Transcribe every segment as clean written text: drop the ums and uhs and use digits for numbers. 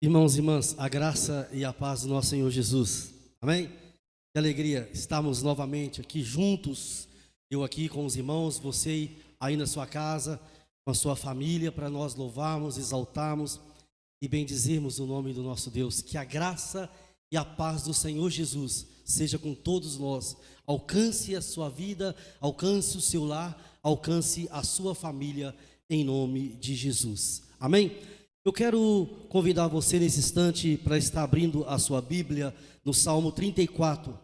Irmãos e irmãs, a graça e a paz do nosso Senhor Jesus. Amém? Que alegria estarmos novamente aqui juntos, eu aqui com os irmãos, você aí na sua casa, com a sua família, para nós louvarmos, exaltarmos e bendizermos o nome do nosso Deus. Que a graça e a paz do Senhor Jesus seja com todos nós. Alcance a sua vida, alcance o seu lar, alcance a sua família, em nome de Jesus. Amém? Eu quero convidar você nesse instante para estar abrindo a sua Bíblia no Salmo 34.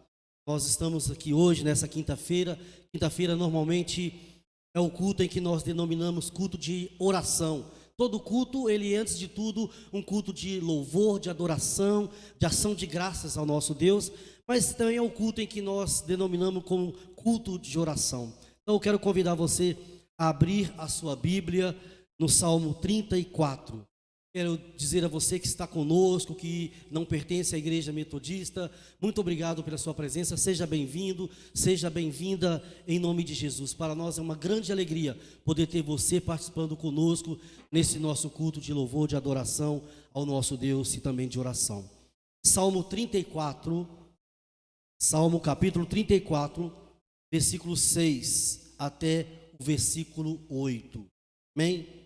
Nós estamos aqui hoje, nessa quinta-feira. Quinta-feira normalmente é o culto em que nós denominamos culto de oração. Todo culto, ele é, antes de tudo, um culto de louvor, de adoração, de ação de graças ao nosso Deus, mas também é um culto em que nós denominamos como culto de oração. Então eu quero convidar você a abrir a sua Bíblia no Salmo 34. Quero dizer a você que está conosco, que não pertence à igreja metodista, muito obrigado pela sua presença, seja bem-vindo, seja bem-vinda em nome de Jesus. Para nós é uma grande alegria poder ter você participando conosco nesse nosso culto de louvor, de adoração ao nosso Deus e também de oração. Salmo 34, Salmo capítulo 34, versículo 6 até o versículo 8. Amém?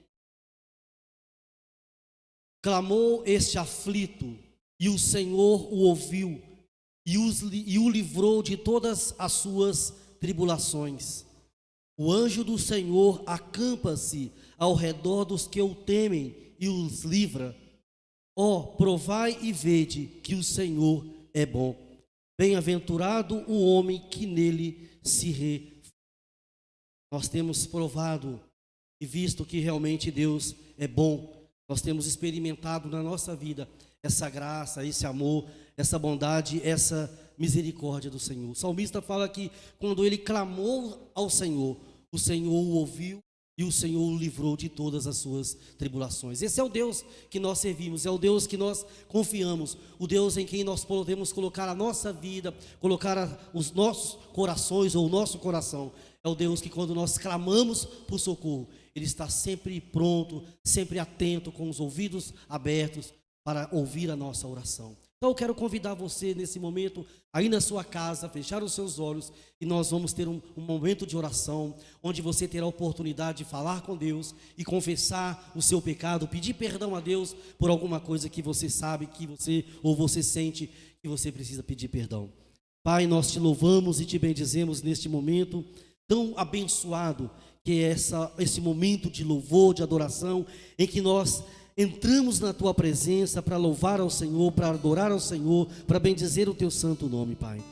Clamou este aflito, e o Senhor o ouviu, e o livrou de todas as suas tribulações. O anjo do Senhor acampa-se ao redor dos que o temem e os livra. Ó, provai e vede que o Senhor é bom. Bem-aventurado o homem que nele se refúgia. Nós temos provado e visto que realmente Deus é bom. Nós temos experimentado na nossa vida essa graça, esse amor, essa bondade, essa misericórdia do Senhor. O salmista fala que quando ele clamou ao Senhor, o Senhor o ouviu e o Senhor o livrou de todas as suas tribulações. Esse é o Deus que nós servimos, é o Deus que nós confiamos, o Deus em quem nós podemos colocar a nossa vida, colocar os nossos corações ou o nosso coração. É o Deus que quando nós clamamos por socorro, Ele está sempre pronto, sempre atento, com os ouvidos abertos para ouvir a nossa oração. Então eu quero convidar você nesse momento, aí na sua casa, fechar os seus olhos e nós vamos ter um momento de oração, onde você terá a oportunidade de falar com Deus e confessar o seu pecado, pedir perdão a Deus por alguma coisa que você sabe, que você sente que você precisa pedir perdão. Pai, nós te louvamos e te bendizemos neste momento tão abençoado, que é esse momento de louvor, de adoração, em que nós entramos na Tua presença para louvar ao Senhor, para adorar ao Senhor, para bendizer o Teu santo nome, Pai.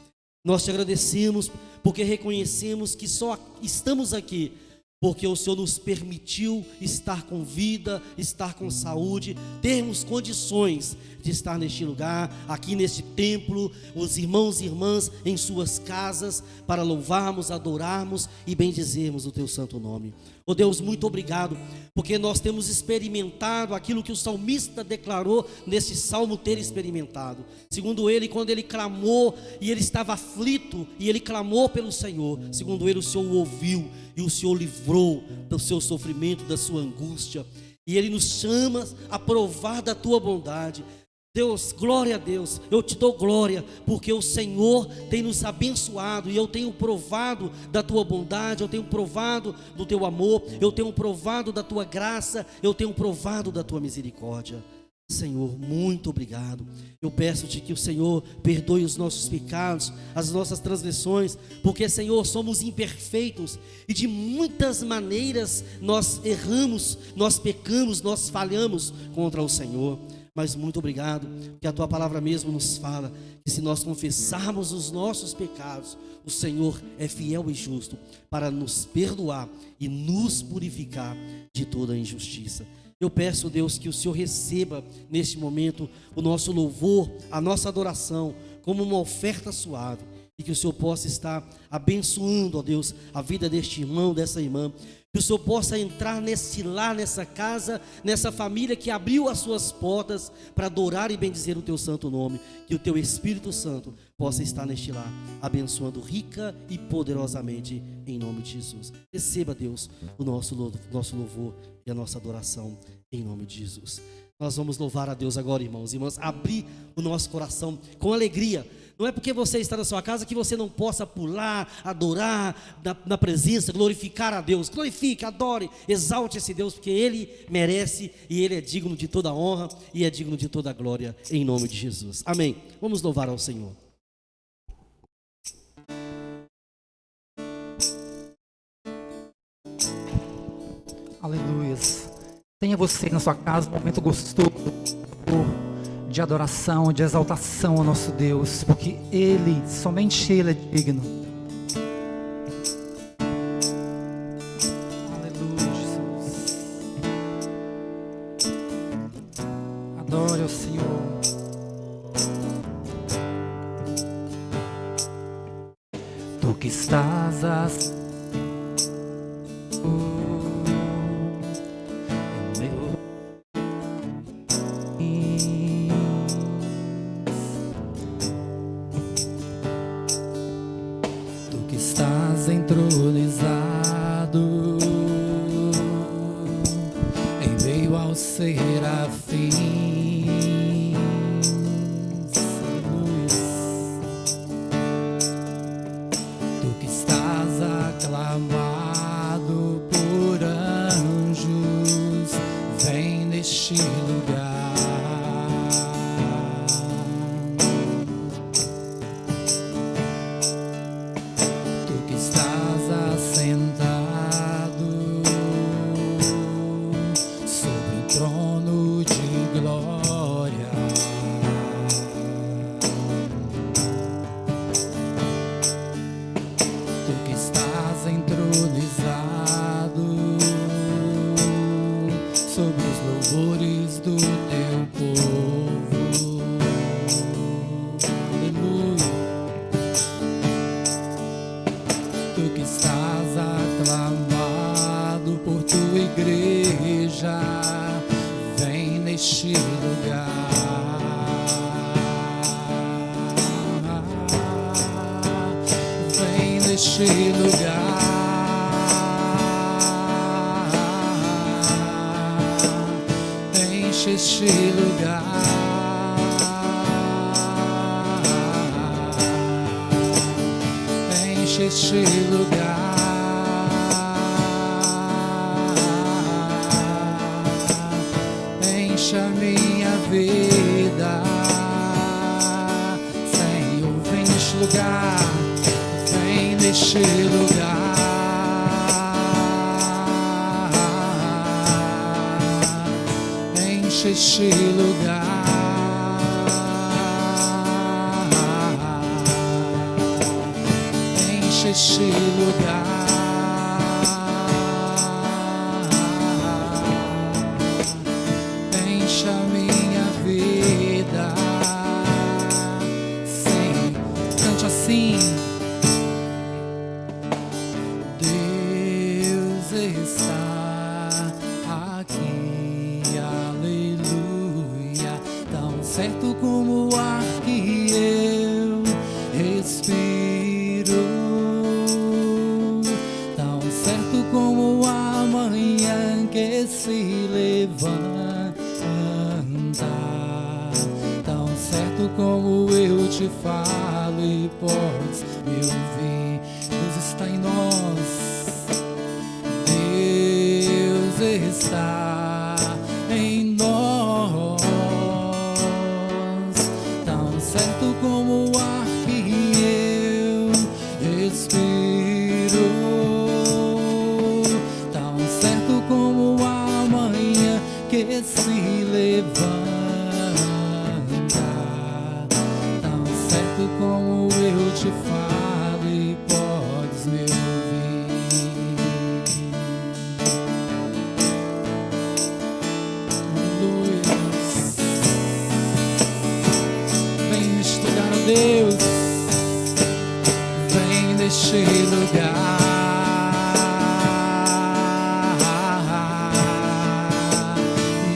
Nós te agradecemos porque reconhecemos que só estamos aqui porque o Senhor nos permitiu estar com vida, estar com saúde, termos condições de estar neste lugar, aqui neste templo, os irmãos e irmãs em suas casas, para louvarmos, adorarmos e bendizermos o Teu santo nome. Oh Deus, muito obrigado, porque nós temos experimentado aquilo que o salmista declarou neste salmo ter experimentado. Segundo ele, quando ele clamou e ele estava aflito e ele clamou pelo Senhor, segundo ele, o Senhor o ouviu e o Senhor livrou do seu sofrimento, da sua angústia. E Ele nos chama a provar da Tua bondade. Deus, glória a Deus, eu te dou glória, porque o Senhor tem nos abençoado, e eu tenho provado da Tua bondade, eu tenho provado do Teu amor, eu tenho provado da Tua graça, eu tenho provado da Tua misericórdia. Senhor, muito obrigado. Eu peço-te que o Senhor perdoe os nossos pecados, as nossas transgressões, porque, Senhor, somos imperfeitos e de muitas maneiras nós erramos, nós pecamos, nós falhamos contra o Senhor. Mas muito obrigado, porque a Tua palavra mesmo nos fala que se nós confessarmos os nossos pecados, o Senhor é fiel e justo para nos perdoar e nos purificar de toda a injustiça. Eu peço, Deus, que o Senhor receba neste momento o nosso louvor, a nossa adoração, como uma oferta suave, e que o Senhor possa estar abençoando, ó Deus, a vida deste irmão, dessa irmã, que o Senhor possa entrar nesse lar, nessa casa, nessa família que abriu as suas portas para adorar e bendizer o Teu santo nome, que o Teu Espírito Santo possa estar neste lar, abençoando rica e poderosamente, em nome de Jesus. Receba, Deus, o nosso louvor e a nossa adoração, em nome de Jesus. Nós vamos louvar a Deus agora, irmãos e irmãs, abrir o nosso coração com alegria. Não é porque você está na sua casa que você não possa pular, adorar na presença, glorificar a Deus. Glorifique, adore, exalte esse Deus, porque Ele merece e Ele é digno de toda honra e é digno de toda glória, em nome de Jesus. Amém. Vamos louvar ao Senhor. Aleluias. Tenha você na sua casa um momento gostoso de adoração, de exaltação ao nosso Deus, porque Ele, somente Ele é digno. Aleluia, Jesus. Adore ao Senhor. Tu que estás entronizado em meio aos serafins, tu que estás aclamado por anjos, vem neste lugar. Enche este lugar, enche este lugar, enche a minha vida, Senhor, vem neste lugar, vem neste lugar. Enche este lugar, enche este lugar, enche a minha vida. Sim, cante assim. Deus está aqui. Certo como o ar que eu respiro, tão certo como a manhã que se levanta, tão certo como eu te falo e podes me ouvir. Deus está em nós, Deus está em nós. Certo como o ar que eu respiro, tão certo como a manhã que se levanta, tão certo como eu te falo e podes me ouvir. Aleluia. Deus, vem neste lugar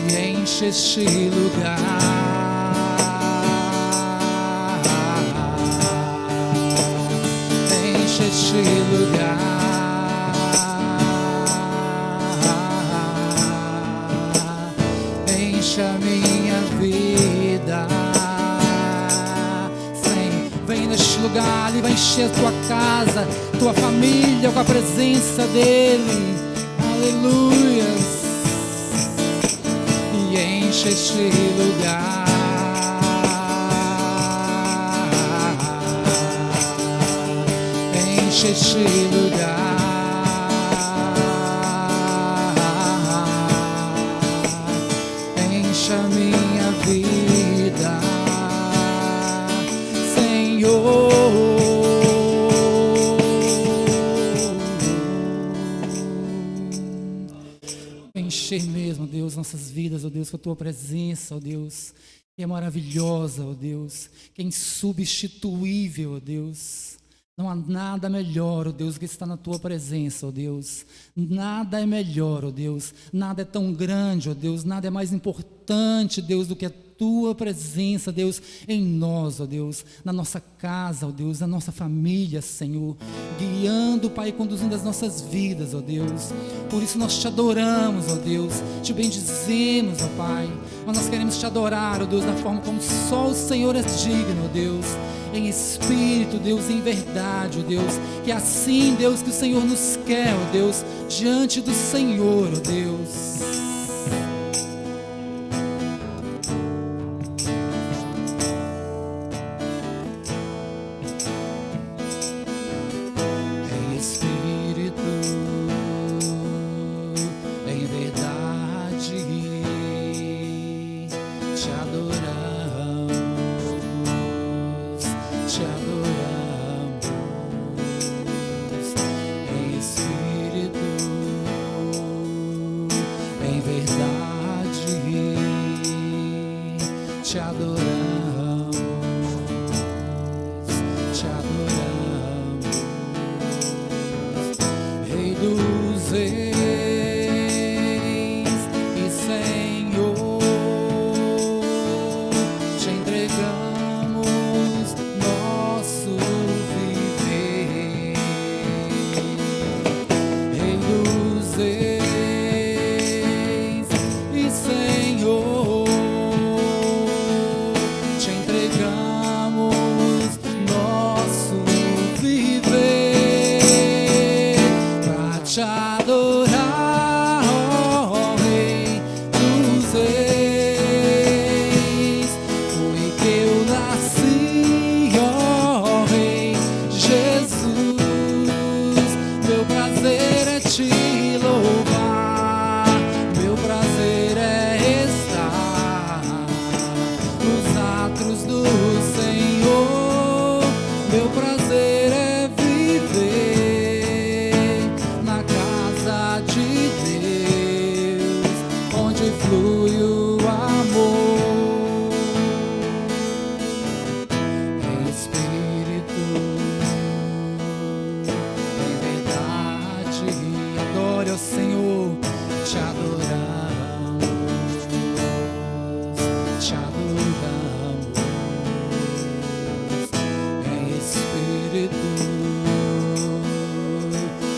e enche este lugar, enche este lugar, enche a minha encher a tua casa, tua família com a presença dEle. Aleluias. E enche este lugar. Enche este lugar. Enche a minha vida, Senhor. Encher mesmo, Deus, nossas vidas, ó Deus, com a tua presença, ó Deus, que é maravilhosa, ó Deus, que é insubstituível, ó Deus. Não há nada melhor, ó Deus, que está na tua presença, ó Deus. Nada é melhor, ó Deus. Nada é tão grande, ó Deus. Nada é mais importante, Deus, do que a tua presença, Deus, em nós, ó Deus. Na nossa casa, ó Deus, na nossa família, Senhor. Guiando, Pai, e conduzindo as nossas vidas, ó Deus. Por isso nós te adoramos, ó Deus. Te bendizemos, ó Pai. Mas nós queremos te adorar, ó Deus, da forma como só o Senhor é digno, ó Deus. Em espírito, Deus, em verdade, ó Deus, que é assim, Deus, que o Senhor nos quer, ó Deus, diante do Senhor, ó Deus. Em espírito, em verdade, te adoramos. Te adoramos em espírito, em verdade. Te adoramos, te adoramos, Rei dos Reis e Senhor. Te entregamos nosso viver, Rei dos Reis e Senhor. Te entregamos nosso viver pra te adorar, ó Rei dos Reis. Foi que eu nasci, ó Rei Jesus. Meu prazer é te louvar, meu prazer é estar nos atos do Senhor. Meu prazer é viver na casa de Deus, onde flui o amor. Em espírito, em verdade, adore ao Senhor. Te adoramos, te adoramos. Em espírito,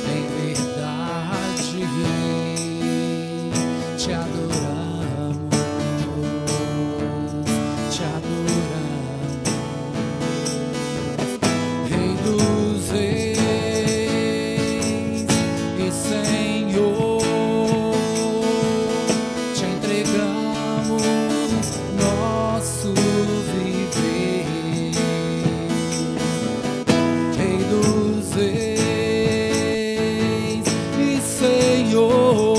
em verdade, te adoramos, te adoramos, Rei dos Reis e Senhor. Te entregamos nosso viver, Rei dos Reis e Senhor.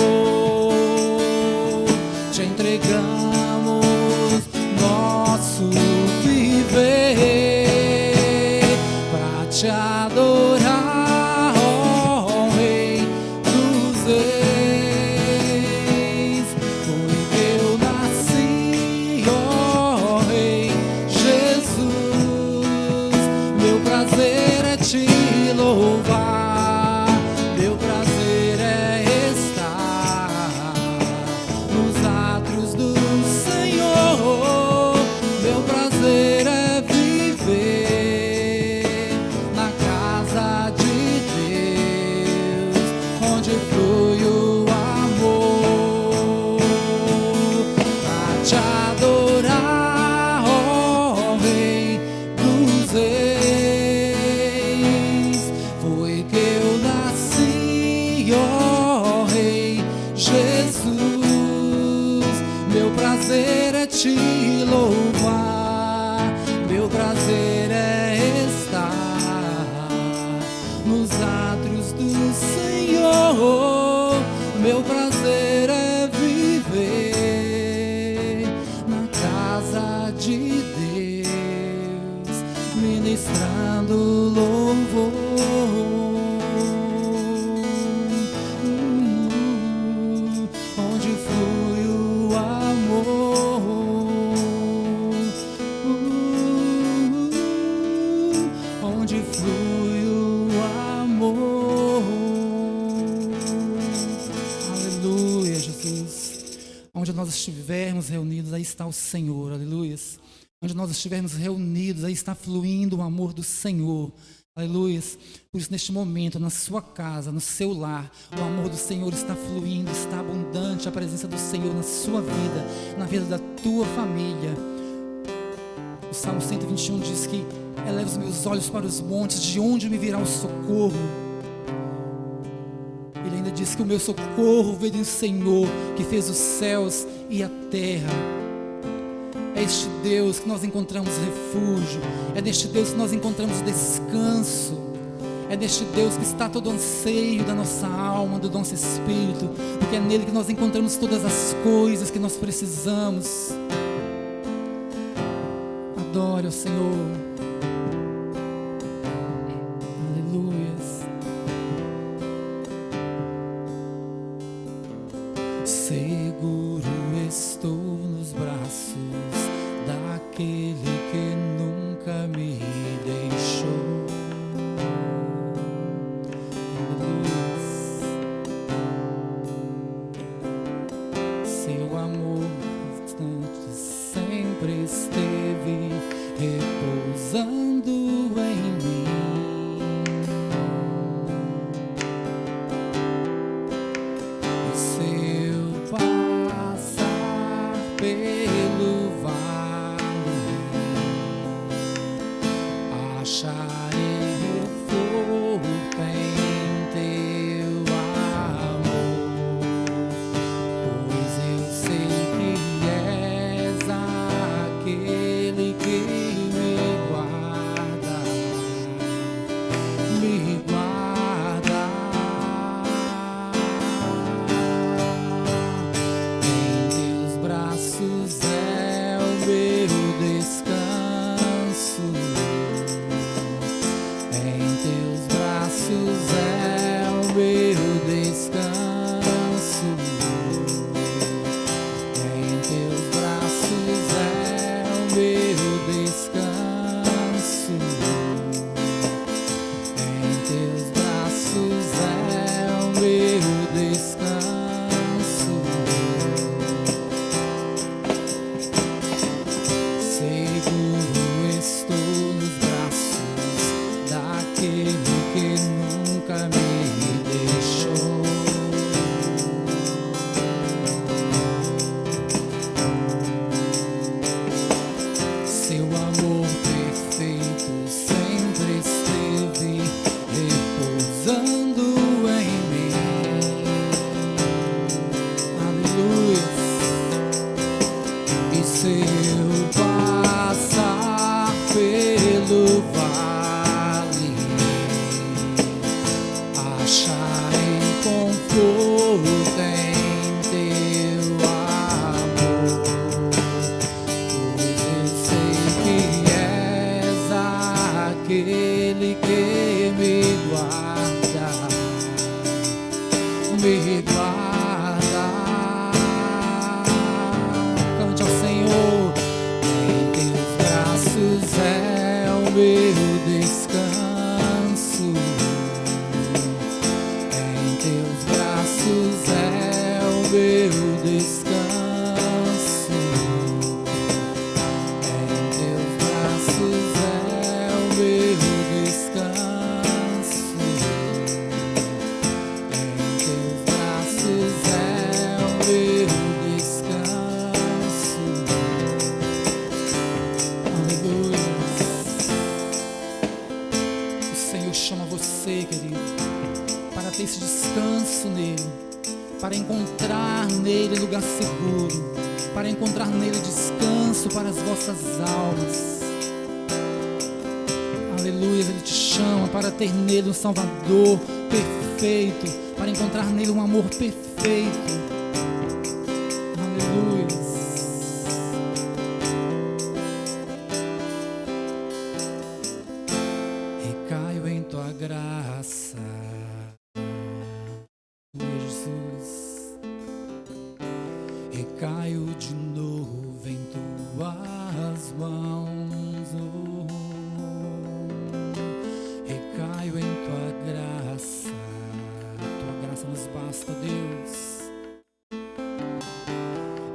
Te entregamos nosso viver pra te adorar, ó Rei dos Reis. Foi que eu nasci, ó Rei Jesus. Meu prazer é te louvar, meu prazer é estar nos atos do Senhor. Meu prazer é viver na casa de Deus, onde flui o amor. Pra te adorar, ó Rei dos Reis. ó Rei Jesus. Meu prazer é te louvar, meu prazer é estar nos átrios do Senhor. Meu prazer é viver na casa de Deus, ministrando louvor. Onde flui o amor, onde flui o amor. Aleluia, Jesus. Onde nós estivermos reunidos, aí está o Senhor, aleluia. Onde nós estivermos reunidos, aí está fluindo o amor do Senhor, aleluia. Por isso, neste momento, na sua casa, no seu lar, o amor do Senhor está fluindo, está abundante a presença do Senhor na sua vida, na vida da tua família. O Salmo 121 diz que eleva os meus olhos para os montes, de onde me virá o socorro. Ele ainda diz que o meu socorro veio do Senhor, que fez os céus e a terra. É este Deus que nós encontramos refúgio, é neste Deus que nós encontramos descanso, é neste Deus que está todo o anseio da nossa alma, do nosso espírito, porque é nele que nós encontramos todas as coisas que nós precisamos. Adore ao Senhor. Aleluias. Seguro estou nos braços daquele que nunca me deixou. Aleluia. Seu amor constante sempre esteve repousando em mim. E se eu passar pelo vale, acharei conforto em teu amor, pois eu sei que és aquele que me guarda, me guarda. Em teus braços é o meu descanso, em teus braços é o meu descanso, em teus braços é o meu descanso, em teus braços é o meu descanso. Seguro estou nos braços daquele que nunca me deixou. Seu amor perfeito sempre esteve repousando em mim. Aleluia. E se eu passar pelo vale, acharei conforto em teu amor, pois eu sei que és aquele que me guarda, me guarda. Cante ao Senhor. Em teus braços é o meu descanso, em teus braços é o meu descanso, em teus braços é o meu descanso, em teus braços é o meu descanso. Aleluia. O Senhor chama você, querido, para ter esse descanso nele. nele, para encontrar nele lugar seguro, para encontrar nele descanso para as vossas almas. Aleluia, Ele te chama para ter nele um Salvador perfeito, para encontrar nele um amor perfeito. Aleluia. Recaio em tua graça, Jesus. Recaio de novo em tuas mãos, oh. Recaio em tua graça nos basta, Deus.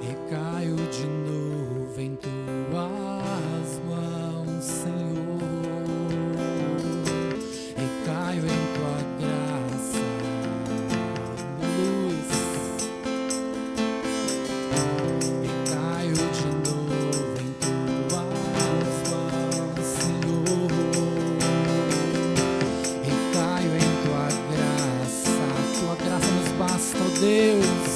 Recaio de novo em tuas mãos, Senhor. Recaio em tua graça, luz. Recaio de novo em tuas mãos, Senhor. Recaio em tua graça. Tua graça nos basta, ó Deus.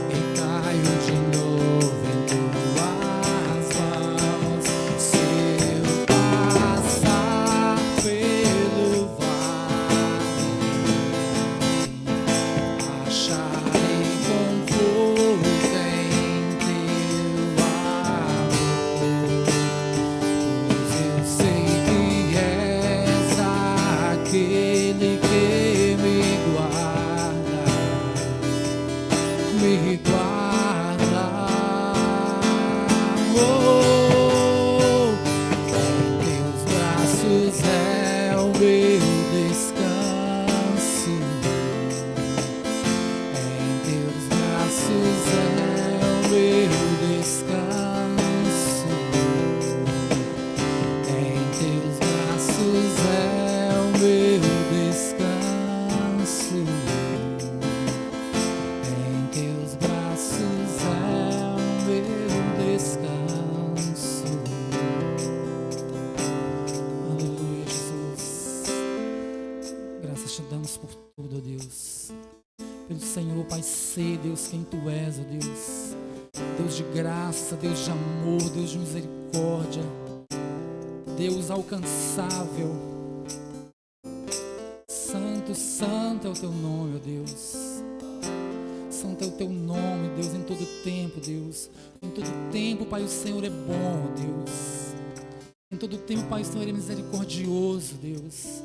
Recaio de novo em tuas mãos. Se eu passar pelo vale, acharei conforto em teu amor, pois eu sei que és aquele que me guarda, oh, em teus braços é o meu descanso, em teus braços é o meu descanso, em teus braços é o meu descanso. Em teus braços é o meu descanso. Aleluia, Jesus. Graças te damos por tudo, ó Deus. Pelo Senhor, Pai, sei, Deus, quem Tu és, ó Deus. Deus de graça, Deus de amor, Deus de misericórdia, Deus alcançável. Santo, santo é o Teu nome, ó Deus. Santo é o Teu nome, Deus, em todo tempo, Deus. Em todo tempo, Pai, o Senhor é bom, Deus. Em todo tempo, Pai, o Senhor é misericordioso, Deus.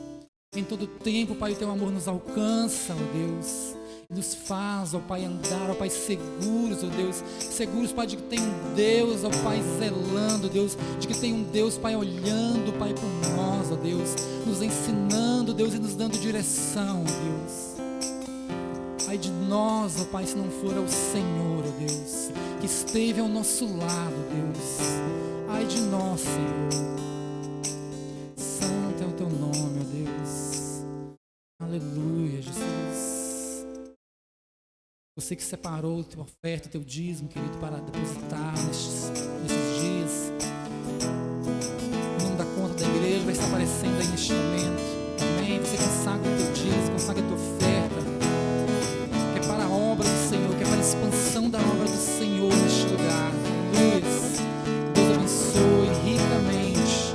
Em todo tempo, Pai, o Teu amor nos alcança, ó Deus. E nos faz, ó Pai, andar, ó Pai, seguros, ó Deus. Seguros, Pai, de que tem um Deus, ó Pai, zelando, Deus. De que tem um Deus, Pai, olhando, Pai, por nós, ó Deus. Nos ensinando, Deus, e nos dando direção, ó Deus. Ai de nós, ó Pai, se não for ao Senhor, ó Deus, que esteve ao nosso lado, Deus. Ai de nós, Senhor. Santo é o Teu nome, ó Deus. Aleluia, Jesus. Você que separou a Tua oferta, o Teu dízimo, querido, para depositar nesses dias. O nome da conta da igreja vai estar aparecendo aí neste momento. Amém? Você consagra o Teu dízimo, consagra a Tua oferta, que é para a obra do Senhor, que é para a expansão da obra do Senhor neste lugar. Aleluia. Deus abençoe ricamente.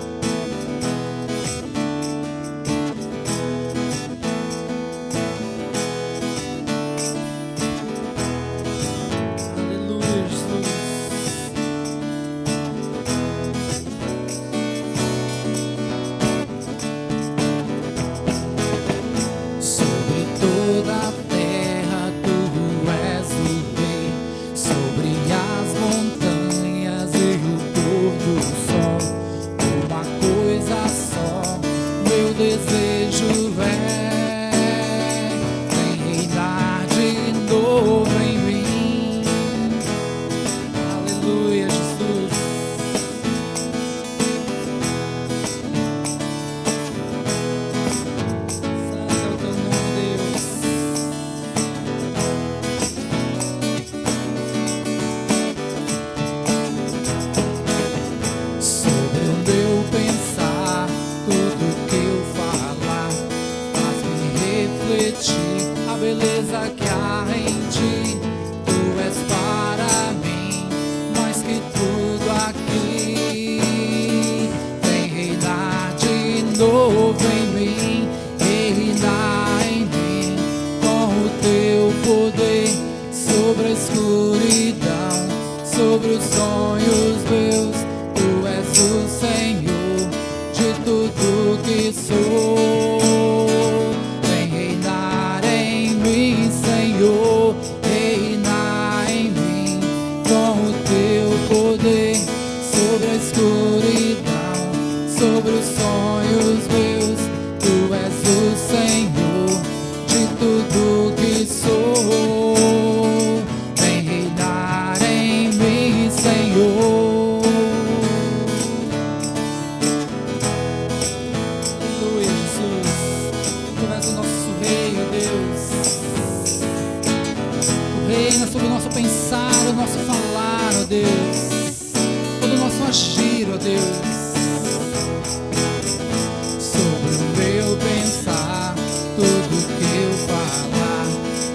Sou refletir a beleza que há em ti. Tu és para mim mais que tudo aqui. Vem reinar de novo em mim, reinar em mim com o teu poder sobre a escuridão, sobre os sonhos meus. Tu és o Senhor de tudo que sou. Vem reinar em mim, Senhor, reinar em mim com o teu poder sobre a escuridão, sobre os sonhos meus. Tu és o Senhor de tudo que sou. Vem reinar em mim, Senhor. Aleluia, Jesus. Tu és o nosso Rei, ó Deus. Tu reina sobre o nosso pensar, o nosso falar, ó Deus. Todo o nosso agir, ó Deus. Sobre o meu pensar, tudo que eu falar,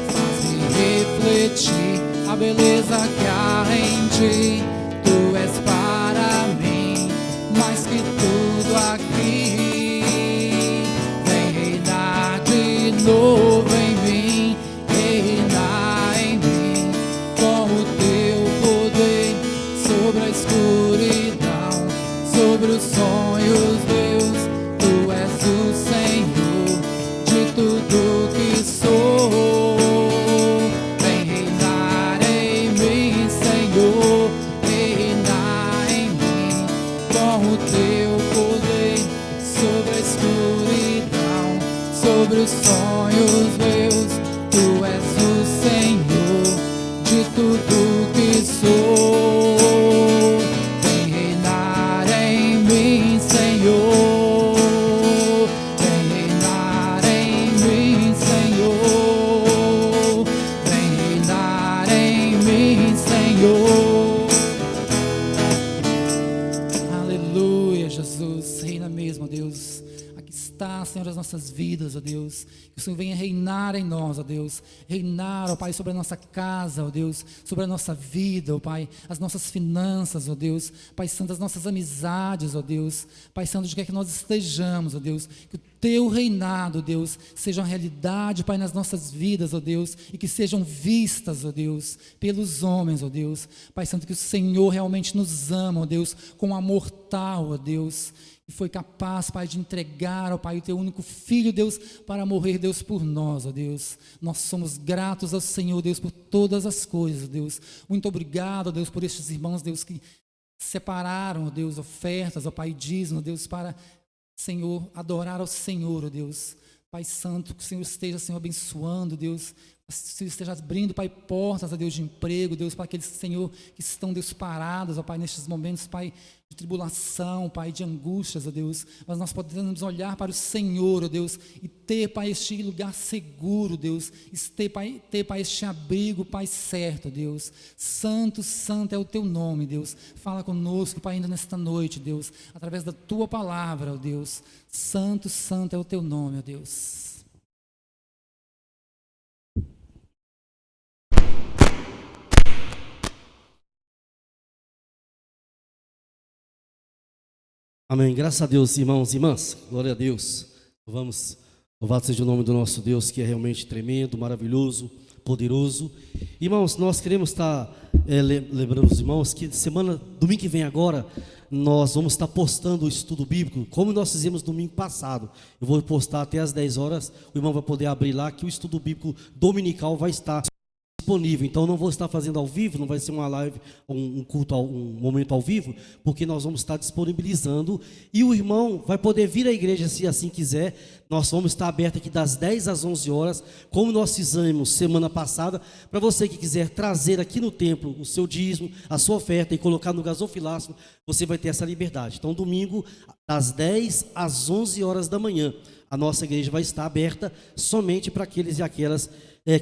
faz-me refletir a beleza que há em ti. Tu és para mim mais que tudo aqui. Vem reinar de novo em mim, reinar em mim com o teu poder sobre a escuridão, sobre os sonhos meus. Tu és o Senhor de tudo que sou. Vem reinar em mim, Senhor, reinar em mim com o teu poder sobre a escuridão, sobre os sonhos meus. Tu és o Senhor de tudo que sou. Vem reinar em mim, Senhor, vem reinar em mim, Senhor, vem reinar em mim, Senhor. Aleluia, Jesus, reina mesmo, ó Deus. Aqui está, Senhor, as nossas vidas, ó Deus. Que o Senhor venha reinar em nós, ó Deus. Reinar, ó Pai, sobre a nossa casa, ó Deus. Sobre a nossa vida, ó Pai. As nossas finanças, ó Deus. Pai Santo, as nossas amizades, ó Deus. Pai Santo, onde quer que nós estejamos, ó Deus. Que o teu reinado, Deus, seja uma realidade, Pai, nas nossas vidas, ó Deus. E que sejam vistas, ó Deus, pelos homens, ó Deus. Pai Santo, que o Senhor realmente nos ama, ó Deus, com amor tal, ó Deus. E foi capaz, Pai, de entregar, ó Pai, o teu único Filho, Deus, para morrer, Deus, por nós, ó Deus. Nós somos gratos ao Senhor, Deus, por todas as coisas, ó Deus. Muito obrigado, ó Deus, por estes irmãos, Deus, que separaram, ó Deus, ofertas, ó Pai, dízimo, ó Deus, para, Senhor, adorar ao Senhor, ó Deus. Pai Santo, que o Senhor esteja, Senhor, abençoando, Deus. Que o Senhor esteja abrindo, Pai, portas, ó Deus, de emprego, Deus, para aqueles, Senhor, que estão, Deus, parados, ó Pai, nestes momentos, Pai, de tribulação, Pai, de angústias, ó Deus. Mas nós podemos olhar para o Senhor, ó Deus, e ter, Pai, este lugar seguro, Deus. Ter, Pai, este abrigo, Pai, certo, Deus. Santo, santo é o teu nome, Deus. Fala conosco, Pai, ainda nesta noite, Deus, através da tua palavra, ó Deus. Santo, santo é o teu nome, ó Deus. Amém. Graças a Deus, irmãos e irmãs. Glória a Deus. Louvado seja o nome do nosso Deus, que é realmente tremendo, maravilhoso, poderoso. Irmãos, nós queremos estar lembrando os irmãos que domingo que vem agora, nós vamos estar postando o estudo bíblico, como nós fizemos domingo passado. Eu vou postar até às 10 horas, o irmão vai poder abrir lá, que o estudo bíblico dominical vai estar disponível. Então não vou estar fazendo ao vivo, não vai ser uma live, um culto, um momento ao vivo, porque nós vamos estar disponibilizando e o irmão vai poder vir à igreja se assim quiser. Nós vamos estar aberto aqui das 10 às 11 horas, como nós fizemos semana passada, para você que quiser trazer aqui no templo o seu dízimo, a sua oferta e colocar no gasofilácio, você vai ter essa liberdade. Então domingo, das 10 às 11 horas da manhã, a nossa igreja vai estar aberta somente para aqueles e aquelas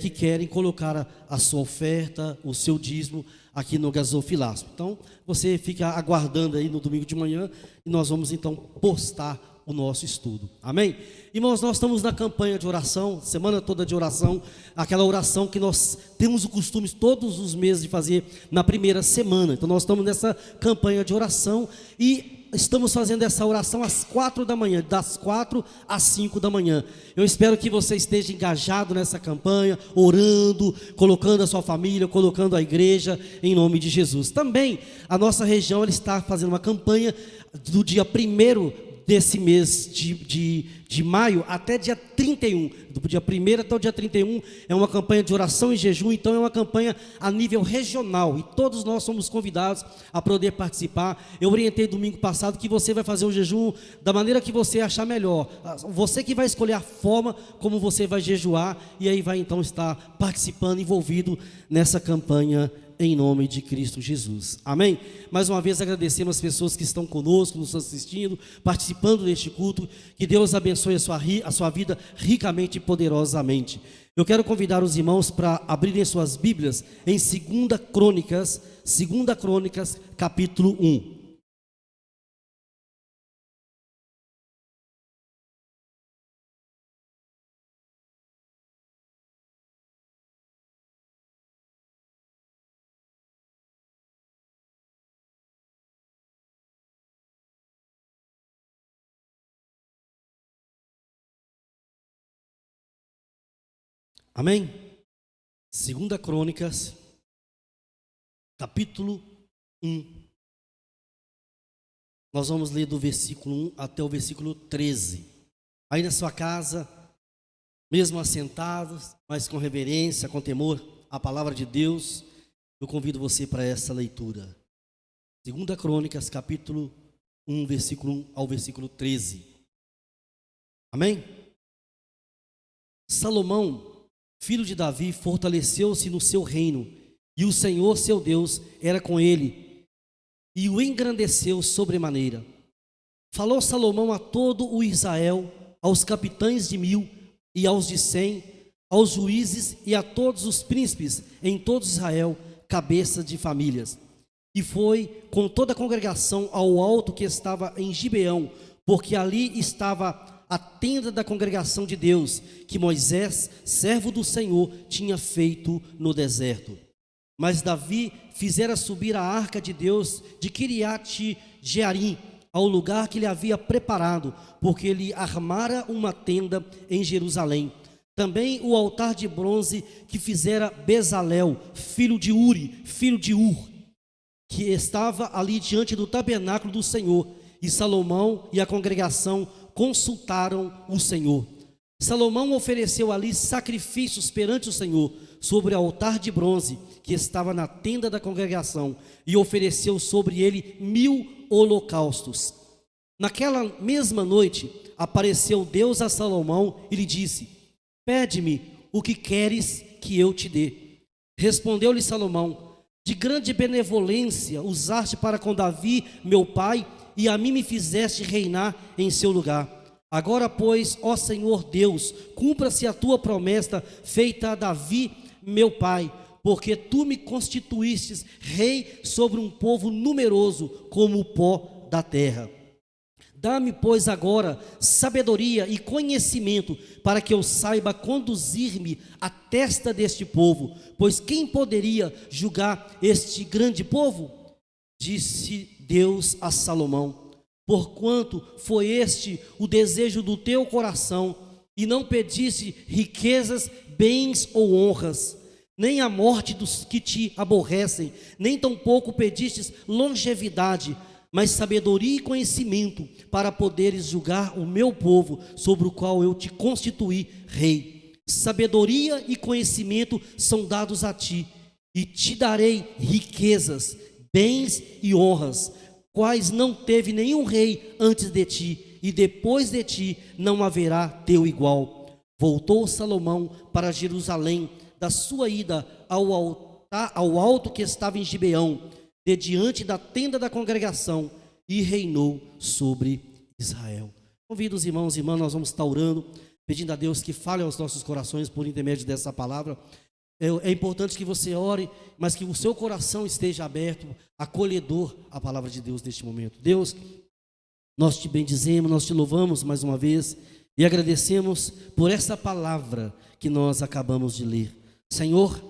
que querem colocar a sua oferta, o seu dízimo aqui no gasofilácio. Então, você fica aguardando aí no domingo de manhã e nós vamos então postar o nosso estudo. Amém? Irmãos, nós estamos na campanha de oração, semana toda de oração, aquela oração que nós temos o costume todos os meses de fazer na primeira semana. Então nós estamos nessa campanha de oração e estamos fazendo essa oração às 4 da manhã, das 4 às 5 da manhã. Eu espero que você esteja engajado nessa campanha, orando, colocando a sua família, colocando a igreja, em nome de Jesus. Também a nossa região ela está fazendo uma campanha do dia 1º desse mês de maio até dia 31, do dia 1º até o dia 31, é uma campanha de oração e jejum, então é uma campanha a nível regional, e todos nós somos convidados a poder participar. Eu orientei domingo passado que você vai fazer o jejum da maneira que você achar melhor, você que vai escolher a forma como você vai jejuar, e aí vai então estar participando, envolvido nessa campanha, em nome de Cristo Jesus. Amém? Mais uma vez agradecemos as pessoas que estão conosco, nos assistindo, participando deste culto. Que Deus abençoe a sua vida ricamente e poderosamente. Eu quero convidar os irmãos para abrirem suas Bíblias em 2 Crônicas, capítulo 1. Amém? 2 Crônicas, capítulo 1. Nós vamos ler do versículo 1 até o versículo 13. Aí na sua casa, mesmo assentados, mas com reverência, com temor à palavra de Deus, eu convido você para essa leitura. 2 Crônicas, capítulo 1, versículo 1 ao versículo 13. Amém? Salomão, filho de Davi, fortaleceu-se no seu reino, e o Senhor seu Deus era com ele, e o engrandeceu sobremaneira. Falou Salomão a todo o Israel, aos capitães de 1000 e aos de 100, aos juízes e a todos os príncipes em todo Israel, cabeça de famílias. E foi com toda a congregação ao alto que estava em Gibeão, porque ali estava a tenda da congregação de Deus, que Moisés, servo do Senhor, tinha feito no deserto. Mas Davi fizera subir a arca de Deus de Quiriate Jearim, ao lugar que ele havia preparado, porque ele armara uma tenda em Jerusalém. Também o altar de bronze que fizera Bezalel, filho de Uri, filho de Ur, que estava ali diante do tabernáculo do Senhor. E Salomão e a congregação consultaram o Senhor. Salomão ofereceu ali sacrifícios perante o Senhor, sobre o altar de bronze que estava na tenda da congregação, e ofereceu sobre ele 1000 holocaustos. Naquela mesma noite apareceu Deus a Salomão e lhe disse: pede-me o que queres que eu te dê. Respondeu-lhe Salomão: de grande benevolência usaste para com Davi meu pai, e a mim me fizeste reinar em seu lugar. Agora, pois, ó Senhor Deus, cumpra-se a tua promessa feita a Davi, meu pai, porque tu me constituístes rei sobre um povo numeroso como o pó da terra. Dá-me, pois, agora sabedoria e conhecimento, para que eu saiba conduzir-me à testa deste povo, pois quem poderia julgar este grande povo? Disse Deus a Salomão: porquanto foi este o desejo do teu coração, e não pediste riquezas, bens ou honras, nem a morte dos que te aborrecem, nem tampouco pedistes longevidade, mas sabedoria e conhecimento, para poderes julgar o meu povo, sobre o qual eu te constituí rei. Sabedoria e conhecimento são dados a ti, e te darei riquezas, bens e honras, quais não teve nenhum rei antes de ti, e depois de ti não haverá teu igual. Voltou Salomão para Jerusalém, da sua ida ao alto que estava em Gibeão, de diante da tenda da congregação, e reinou sobre Israel. Convido os irmãos e irmãs, nós vamos estar orando, pedindo a Deus que fale aos nossos corações por intermédio dessa palavra. É importante que você ore, mas que o seu coração esteja aberto, acolhedor à palavra de Deus neste momento. Deus, Nós te bendizemos, nós te louvamos mais uma vez e agradecemos por essa palavra que nós acabamos de ler. Senhor,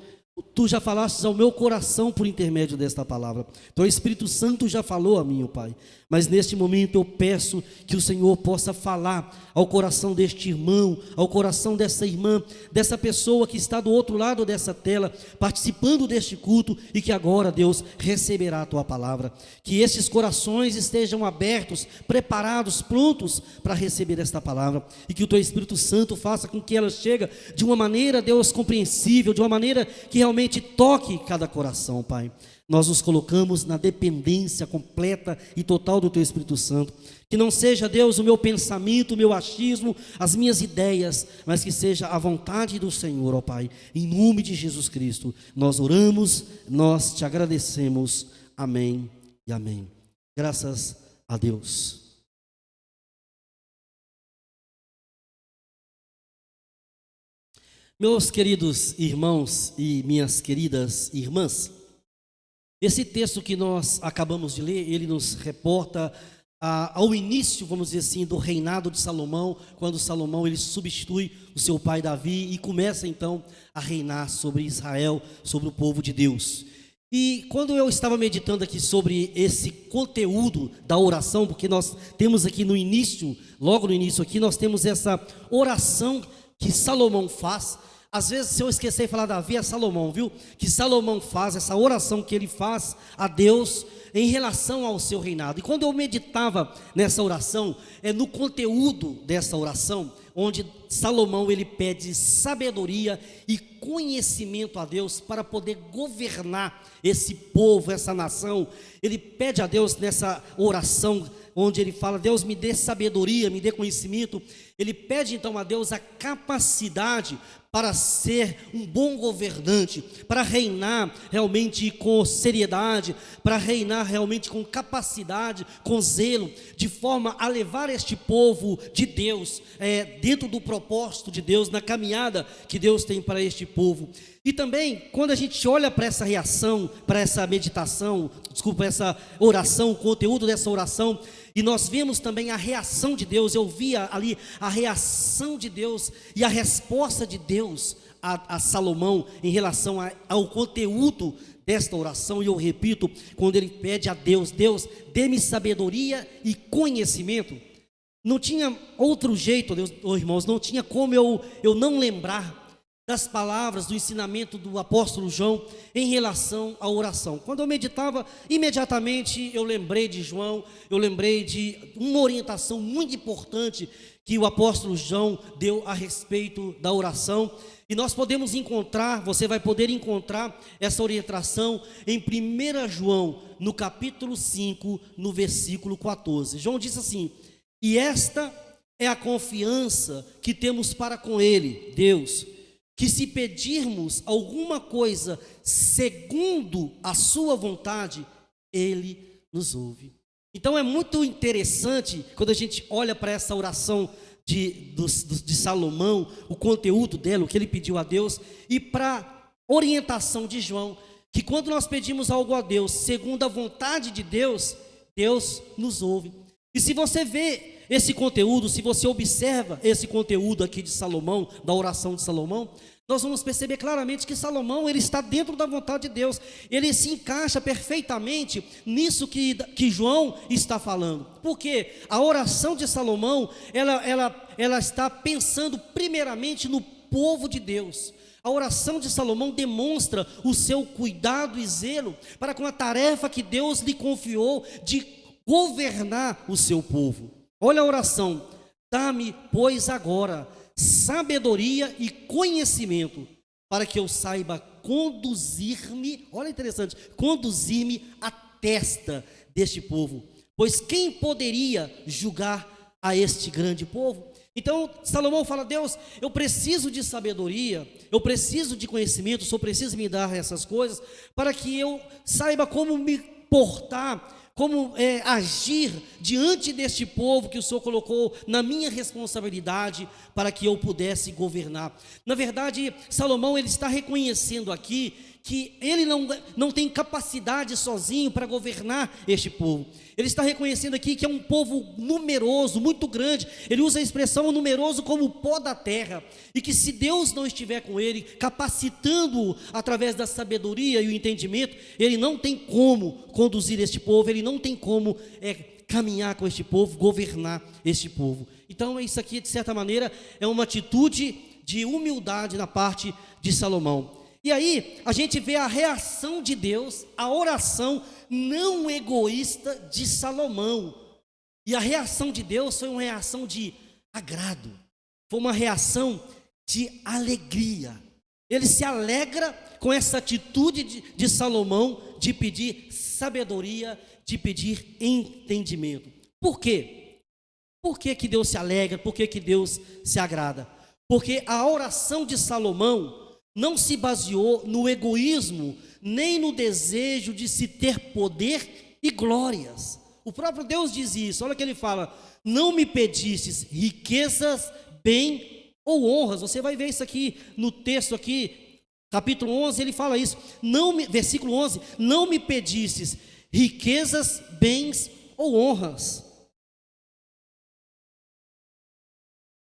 Tu já falaste ao meu coração por intermédio desta palavra. Então o Espírito Santo já falou a mim, ó Pai. Mas neste momento eu peço que o Senhor possa falar ao coração deste irmão, ao coração dessa irmã, dessa pessoa que está do outro lado dessa tela, participando deste culto e que agora, Deus, receberá a Tua palavra. Que estes corações estejam abertos, preparados, prontos para receber esta palavra. E que o Teu Espírito Santo faça com que ela chegue de uma maneira, Deus, compreensível, de uma maneira que realmente toque cada coração, Pai. Nós nos colocamos na dependência completa e total do Teu Espírito Santo. Que não seja, Deus, o meu pensamento, o meu achismo, as minhas ideias, mas que seja a vontade do Senhor, ó Pai. Em nome de Jesus Cristo, nós oramos, nós te agradecemos. Amém e amém. Graças a Deus. Meus queridos irmãos e minhas queridas irmãs, esse texto que nós acabamos de ler, ele nos reporta ao início, vamos dizer assim, do reinado de Salomão, quando Salomão ele substitui o seu pai Davi e começa então a reinar sobre Israel, sobre o povo de Deus. E quando eu estava meditando aqui sobre esse conteúdo da oração, porque nós temos aqui no início, logo no início aqui, nós temos essa oração que Salomão faz. Às vezes, se eu esquecer de falar Davi, é Salomão, viu? Que Salomão faz, essa oração que ele faz a Deus em relação ao seu reinado. E quando eu meditava nessa oração, no conteúdo dessa oração, onde Salomão ele pede sabedoria e conhecimento a Deus para poder governar esse povo, essa nação. Ele pede a Deus nessa oração, onde ele fala: Deus, me dê sabedoria, me dê conhecimento. Ele pede então a Deus a capacidade para ser um bom governante, para reinar realmente com seriedade, para reinar realmente com capacidade, com zelo, de forma a levar este povo de Deus, dentro do propósito de Deus, na caminhada que Deus tem para este povo. E também, quando a gente olha para essa reação, para essa meditação, essa oração, o conteúdo dessa oração, e nós vemos também a reação de Deus. Eu via ali a reação de Deus e a resposta de Deus a Salomão em relação ao conteúdo desta oração. E eu repito, quando ele pede a Deus: Deus, dê-me sabedoria e conhecimento. Não tinha outro jeito, Deus, irmãos, não tinha como eu não lembrar das palavras, do ensinamento do apóstolo João em relação à oração. Quando eu meditava, imediatamente eu lembrei de João, eu lembrei de uma orientação muito importante que o apóstolo João deu a respeito da oração. E nós podemos encontrar, você vai poder encontrar essa orientação em 1 João, no capítulo 5, no versículo 14. João diz assim: e esta é a confiança que temos para com Ele, Deus, que se pedirmos alguma coisa segundo a sua vontade, Ele nos ouve. Então é muito interessante quando a gente olha para essa oração de Salomão, o conteúdo dela, o que ele pediu a Deus, e para a orientação de João, que quando nós pedimos algo a Deus segundo a vontade de Deus, Deus nos ouve. E se você vê esse conteúdo, se você observa esse conteúdo aqui de Salomão, da oração de Salomão, nós vamos perceber claramente que Salomão ele está dentro da vontade de Deus. Ele se encaixa perfeitamente nisso que João está falando. Porque a oração de Salomão, ela está pensando primeiramente no povo de Deus. A oração de Salomão demonstra o seu cuidado e zelo para com a tarefa que Deus lhe confiou de governar o seu povo. Olha a oração: dá-me, pois, agora sabedoria e conhecimento, para que eu saiba conduzir-me, olha interessante, conduzir-me à testa deste povo, pois quem poderia julgar a este grande povo? Então Salomão fala: Deus, eu preciso de sabedoria, eu preciso de conhecimento, só preciso me dar essas coisas, para que eu saiba como me portar, como agir diante deste povo que o Senhor colocou na minha responsabilidade para que eu pudesse governar. Na verdade, Salomão ele está reconhecendo aqui que ele não tem capacidade sozinho para governar este povo. Ele está reconhecendo aqui que é um povo numeroso, muito grande. Ele usa a expressão numeroso como o pó da terra, e que se Deus não estiver com ele, capacitando-o através da sabedoria e o entendimento, ele não tem como conduzir este povo, ele não tem como caminhar com este povo, governar este povo. Então isso aqui, de certa maneira, é uma atitude de humildade na parte de Salomão. E aí a gente vê a reação de Deus, a oração não egoísta de Salomão. E a reação de Deus foi uma reação de agrado, foi uma reação de alegria. Ele se alegra com essa atitude de Salomão de pedir sabedoria, de pedir entendimento. Por quê? Por que que Deus se alegra? Por que que Deus se agrada? Porque a oração de Salomão não se baseou no egoísmo, nem no desejo de se ter poder e glórias. O próprio Deus diz isso, olha o que ele fala: não me pedistes riquezas, bem ou honras. Você vai ver isso aqui no texto aqui, capítulo 11, ele fala isso, versículo 11, não me pedistes riquezas, bens ou honras.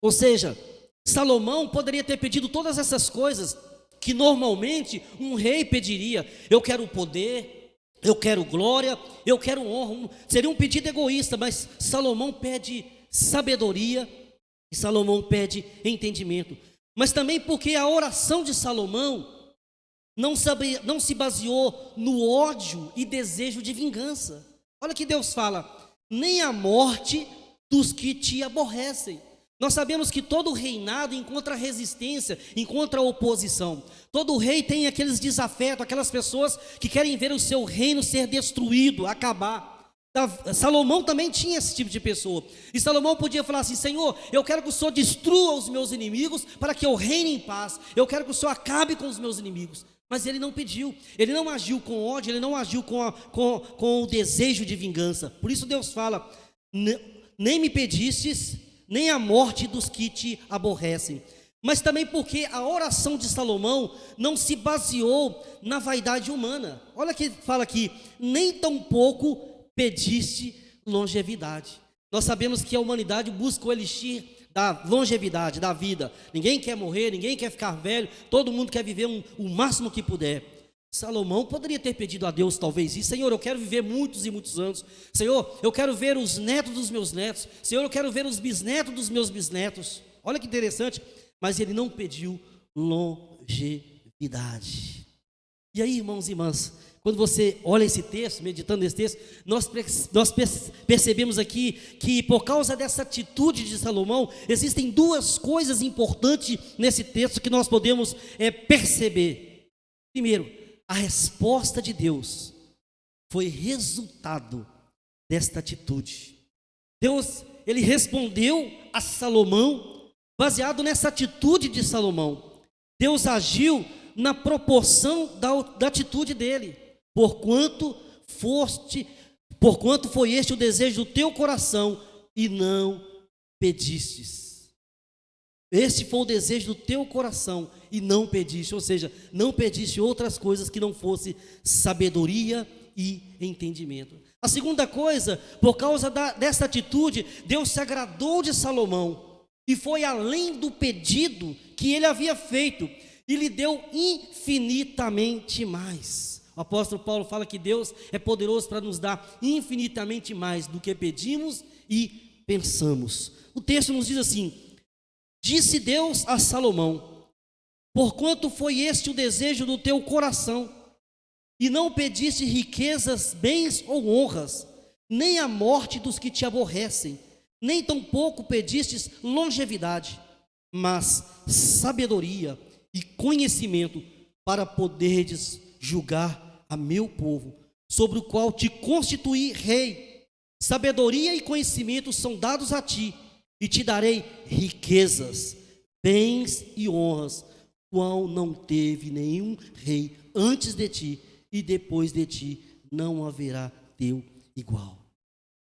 Ou seja, Salomão poderia ter pedido todas essas coisas que normalmente um rei pediria. Eu quero poder, eu quero glória, eu quero honra. Seria um pedido egoísta, mas Salomão pede sabedoria e Salomão pede entendimento. Mas também porque a oração de Salomão não se baseou no ódio e desejo de vingança. Olha que Deus fala: nem a morte dos que te aborrecem. Nós sabemos que todo reinado encontra resistência, encontra oposição. Todo rei tem aqueles desafetos, aquelas pessoas que querem ver o seu reino ser destruído, acabar. Salomão também tinha esse tipo de pessoa. E Salomão podia falar assim: Senhor, eu quero que o Senhor destrua os meus inimigos para que eu reine em paz. Eu quero que o Senhor acabe com os meus inimigos. Mas ele não pediu, ele não agiu com ódio, ele não agiu com o desejo de vingança. Por isso Deus fala: nem me pedistes nem a morte dos que te aborrecem. Mas também porque a oração de Salomão não se baseou na vaidade humana. Olha que fala aqui: nem tampouco pediste longevidade. Nós sabemos que a humanidade busca o elixir da longevidade, da vida. Ninguém quer morrer, ninguém quer ficar velho, todo mundo quer viver o máximo que puder. Salomão poderia ter pedido a Deus talvez isso: Senhor, eu quero viver muitos e muitos anos. Senhor, eu quero ver os netos dos meus netos. Senhor, eu quero ver os bisnetos dos meus bisnetos. Olha que interessante. Mas ele não pediu longevidade. E aí, irmãos e irmãs, quando você olha esse texto, meditando nesse texto, nós percebemos aqui que por causa dessa atitude de Salomão, existem duas coisas importantes nesse texto que nós podemos perceber. Primeiro, a resposta de Deus foi resultado desta atitude. Deus, ele respondeu a Salomão baseado nessa atitude de Salomão. Deus agiu na proporção da atitude dele. Porquanto foi este o desejo do teu coração e não pedistes. Este foi o desejo do teu coração e não pediste, ou seja, não pediste outras coisas que não fosse sabedoria e entendimento. A segunda coisa, por causa dessa atitude, Deus se agradou de Salomão e foi além do pedido que ele havia feito e lhe deu infinitamente mais. O apóstolo Paulo fala que Deus é poderoso para nos dar infinitamente mais do que pedimos e pensamos. O texto nos diz assim: disse Deus a Salomão: porquanto foi este o desejo do teu coração, e não pediste riquezas, bens ou honras, nem a morte dos que te aborrecem, nem tampouco pedistes longevidade, mas sabedoria e conhecimento, para poderdes julgar a meu povo, sobre o qual te constituí rei. Sabedoria e conhecimento são dados a ti, e te darei riquezas, bens e honras, qual não teve nenhum rei antes de ti, e depois de ti não haverá teu igual.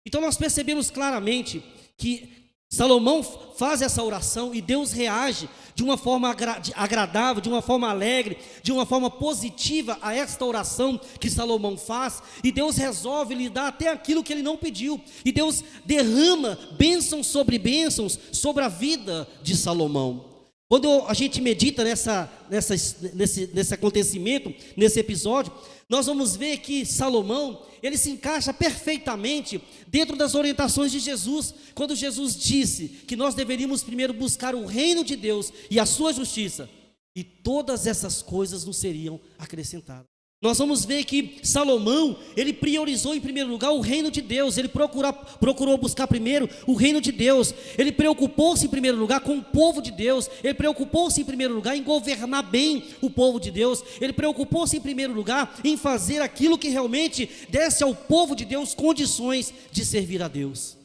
Então nós percebemos claramente que Salomão faz essa oração e Deus reage de uma forma agradável, de uma forma alegre, de uma forma positiva a esta oração que Salomão faz, e Deus resolve lhe dar até aquilo que ele não pediu, e Deus derrama bênçãos sobre a vida de Salomão. Quando a gente medita nesse acontecimento, nesse episódio, nós vamos ver que Salomão, ele se encaixa perfeitamente dentro das orientações de Jesus, quando Jesus disse que nós deveríamos primeiro buscar o reino de Deus e a sua justiça, e todas essas coisas nos seriam acrescentadas. Nós vamos ver que Salomão, ele priorizou em primeiro lugar o reino de Deus, ele procurou buscar primeiro o reino de Deus, ele preocupou-se em primeiro lugar com o povo de Deus, ele preocupou-se em primeiro lugar em governar bem o povo de Deus, ele preocupou-se em primeiro lugar em fazer aquilo que realmente desse ao povo de Deus condições de servir a Deus.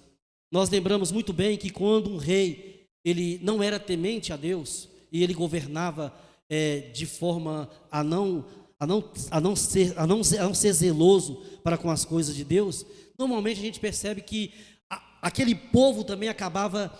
Nós lembramos muito bem que quando um rei, ele não era temente a Deus, e ele governava de forma a não ser zeloso para com as coisas de Deus, normalmente a gente percebe que aquele povo também acabava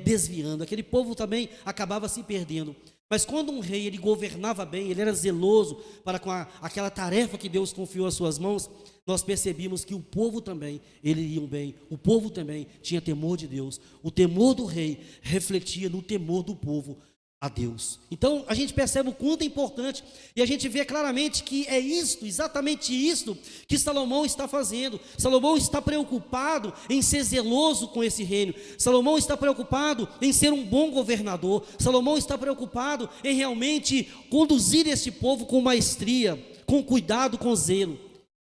desviando, aquele povo também acabava se perdendo. Mas quando um rei, ele governava bem, ele era zeloso para com aquela tarefa que Deus confiou às suas mãos, nós percebíamos que o povo também, eles iam bem, o povo também tinha temor de Deus, o temor do rei refletia no temor do povo a Deus. Então a gente percebe o quanto é importante, e a gente vê claramente que é isto, exatamente isto que Salomão está fazendo. Salomão está preocupado em ser zeloso com esse reino, Salomão está preocupado em ser um bom governador, Salomão está preocupado em realmente conduzir esse povo com maestria, com cuidado, com zelo,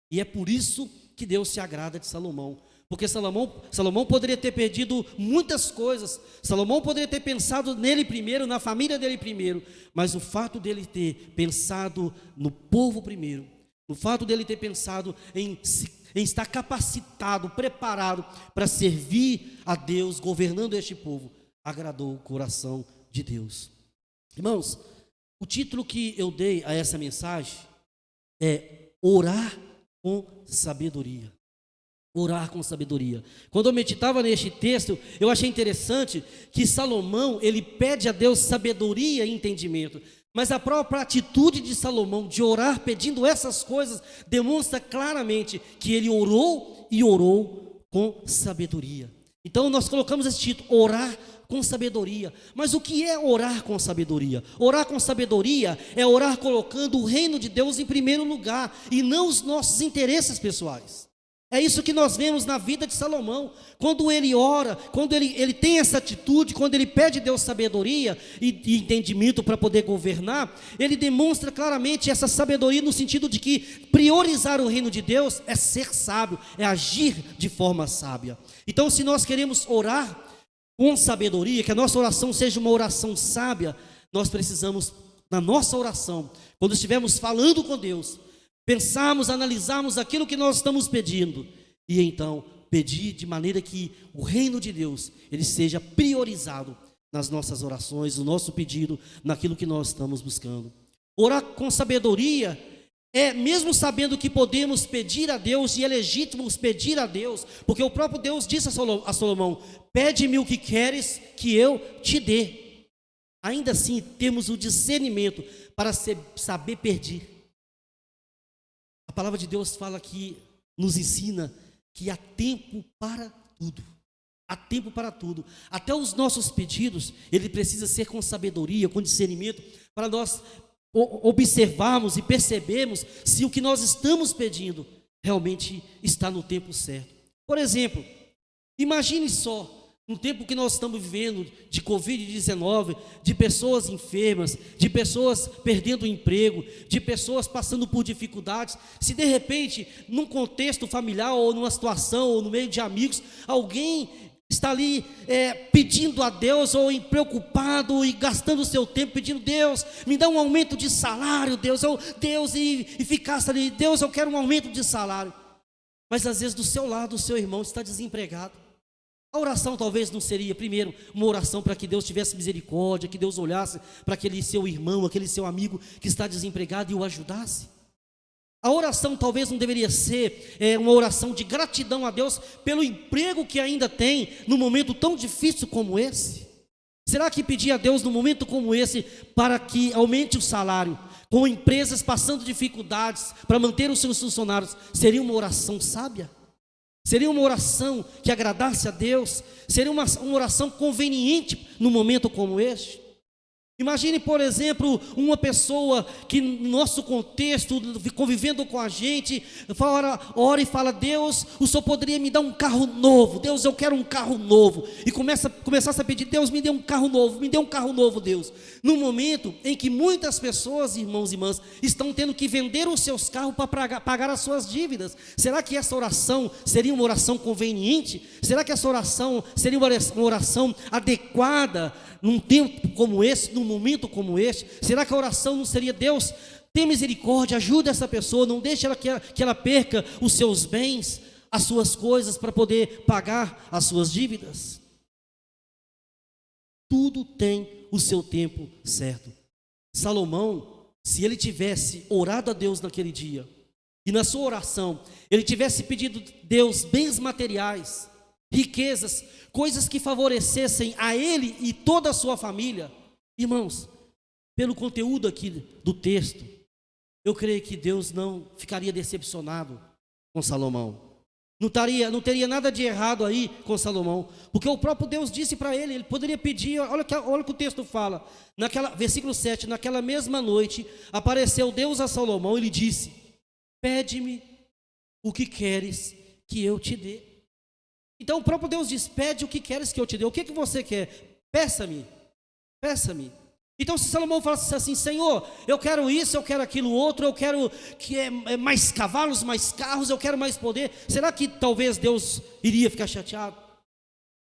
e é por isso que Deus se agrada de Salomão. Porque Salomão poderia ter perdido muitas coisas, Salomão poderia ter pensado nele primeiro, na família dele primeiro, mas o fato dele ter pensado no povo primeiro, o fato dele ter pensado em estar capacitado, preparado para servir a Deus, governando este povo, agradou o coração de Deus. Irmãos, o título que eu dei a essa mensagem é Orar com Sabedoria. Orar com sabedoria. Quando eu meditava neste texto, eu achei interessante que Salomão, ele pede a Deus sabedoria e entendimento, mas a própria atitude de Salomão de orar pedindo essas coisas demonstra claramente que ele orou e orou com sabedoria. Então nós colocamos esse título, orar com sabedoria. Mas o que é orar com sabedoria? Orar com sabedoria é orar colocando o reino de Deus em primeiro lugar e não os nossos interesses pessoais. É isso que nós vemos na vida de Salomão. Quando ele ora, quando ele tem essa atitude, quando ele pede a Deus sabedoria e entendimento para poder governar, ele demonstra claramente essa sabedoria no sentido de que priorizar o reino de Deus é ser sábio, é agir de forma sábia. Então, se nós queremos orar com sabedoria, que a nossa oração seja uma oração sábia, nós precisamos, na nossa oração, quando estivermos falando com Deus, pensarmos, analisarmos aquilo que nós estamos pedindo, e então pedir de maneira que o reino de Deus, ele seja priorizado nas nossas orações, no nosso pedido, naquilo que nós estamos buscando. Orar com sabedoria é, mesmo sabendo que podemos pedir a Deus, e é legítimo pedir a Deus, porque o próprio Deus disse a Salomão, pede-me o que queres que eu te dê. Ainda assim temos o discernimento para saber pedir. A palavra de Deus fala que, nos ensina que há tempo para tudo. Há tempo para tudo. Até os nossos pedidos, ele precisa ser com sabedoria, com discernimento, para nós observarmos e percebermos se o que nós estamos pedindo realmente está no tempo certo. Por exemplo, imagine só, no tempo que nós estamos vivendo de Covid-19, de pessoas enfermas, de pessoas perdendo o emprego, de pessoas passando por dificuldades, se de repente, num contexto familiar ou numa situação, ou no meio de amigos, alguém está ali pedindo a Deus, ou preocupado e gastando o seu tempo pedindo, Deus, me dá um aumento de salário, Deus, e ficasse ali, Deus, eu quero um aumento de salário. Mas às vezes do seu lado, o seu irmão está desempregado. A oração talvez não seria, primeiro, uma oração para que Deus tivesse misericórdia, que Deus olhasse para aquele seu irmão, aquele seu amigo que está desempregado e o ajudasse. A oração talvez não deveria ser uma oração de gratidão a Deus pelo emprego que ainda tem num momento tão difícil como esse? Será que pedir a Deus num momento como esse para que aumente o salário, com empresas passando dificuldades para manter os seus funcionários, seria uma oração sábia? Seria uma oração que agradasse a Deus? Seria uma oração conveniente num momento como este? Imagine, por exemplo, uma pessoa que no nosso contexto, convivendo com a gente, ora e fala: Deus, o Senhor poderia me dar um carro novo? Deus, eu quero um carro novo. E começasse a pedir: Deus, me dê um carro novo, me dê um carro novo, Deus. No momento em que muitas pessoas, irmãos e irmãs, estão tendo que vender os seus carros para pagar as suas dívidas. Será que essa oração seria uma oração conveniente? Será que essa oração seria uma oração adequada num tempo como esse, num momento como este? Será que a oração não seria: Deus, tem misericórdia, ajuda essa pessoa, não deixe que ela perca os seus bens, as suas coisas, para poder pagar as suas dívidas? Tudo tem o seu tempo certo. Salomão, se ele tivesse orado a Deus naquele dia, e na sua oração ele tivesse pedido a Deus bens materiais, riquezas, coisas que favorecessem a ele e toda a sua família, irmãos, pelo conteúdo aqui do texto, eu creio que Deus não ficaria decepcionado com Salomão. Não teria nada de errado aí com Salomão, porque o próprio Deus disse para ele poderia pedir. Olha o que o texto fala, versículo 7, naquela mesma noite, apareceu Deus a Salomão e lhe disse: pede-me o que queres que eu te dê. Então o próprio Deus diz: pede o que queres que eu te dê. O que você quer? Peça-me, peça-me. Então se Salomão falasse assim: Senhor, eu quero isso, eu quero aquilo outro, eu quero que mais cavalos, mais carros, eu quero mais poder, será que talvez Deus iria ficar chateado?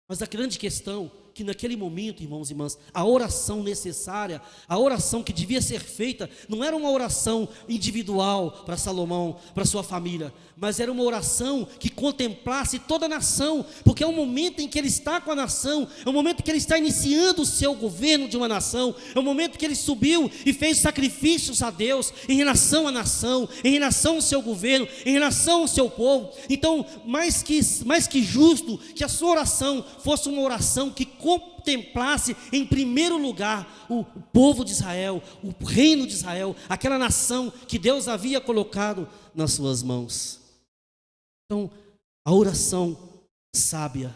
Mas a grande questão que naquele momento, irmãos e irmãs, a oração necessária, a oração que devia ser feita, não era uma oração individual para Salomão, para sua família, mas era uma oração que contemplasse toda a nação, porque é um momento em que ele está com a nação, é um momento que ele está iniciando o seu governo de uma nação, é um momento que ele subiu e fez sacrifícios a Deus em relação à nação, em relação ao seu governo, em relação ao seu povo. Então, mais que justo que a sua oração fosse uma oração que contemplasse em primeiro lugar o povo de Israel, o reino de Israel, aquela nação que Deus havia colocado nas suas mãos. Então, a oração sábia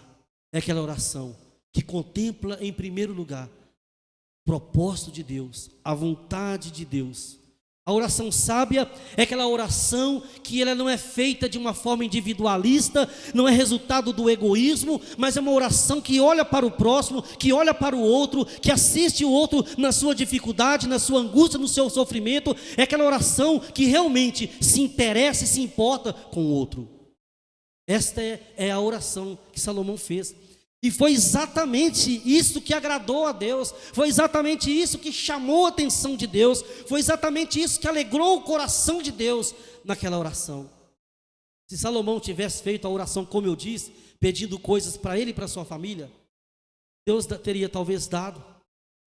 é aquela oração que contempla em primeiro lugar o propósito de Deus, a vontade de Deus. A oração sábia é aquela oração que ela não é feita de uma forma individualista, não é resultado do egoísmo, mas é uma oração que olha para o próximo, que olha para o outro, que assiste o outro na sua dificuldade, na sua angústia, no seu sofrimento. É aquela oração que realmente se interessa e se importa com o outro. Esta é a oração que Salomão fez. E foi exatamente isso que agradou a Deus, foi exatamente isso que chamou a atenção de Deus, foi exatamente isso que alegrou o coração de Deus naquela oração. Se Salomão tivesse feito a oração como eu disse, pedindo coisas para ele e para sua família, Deus teria talvez dado.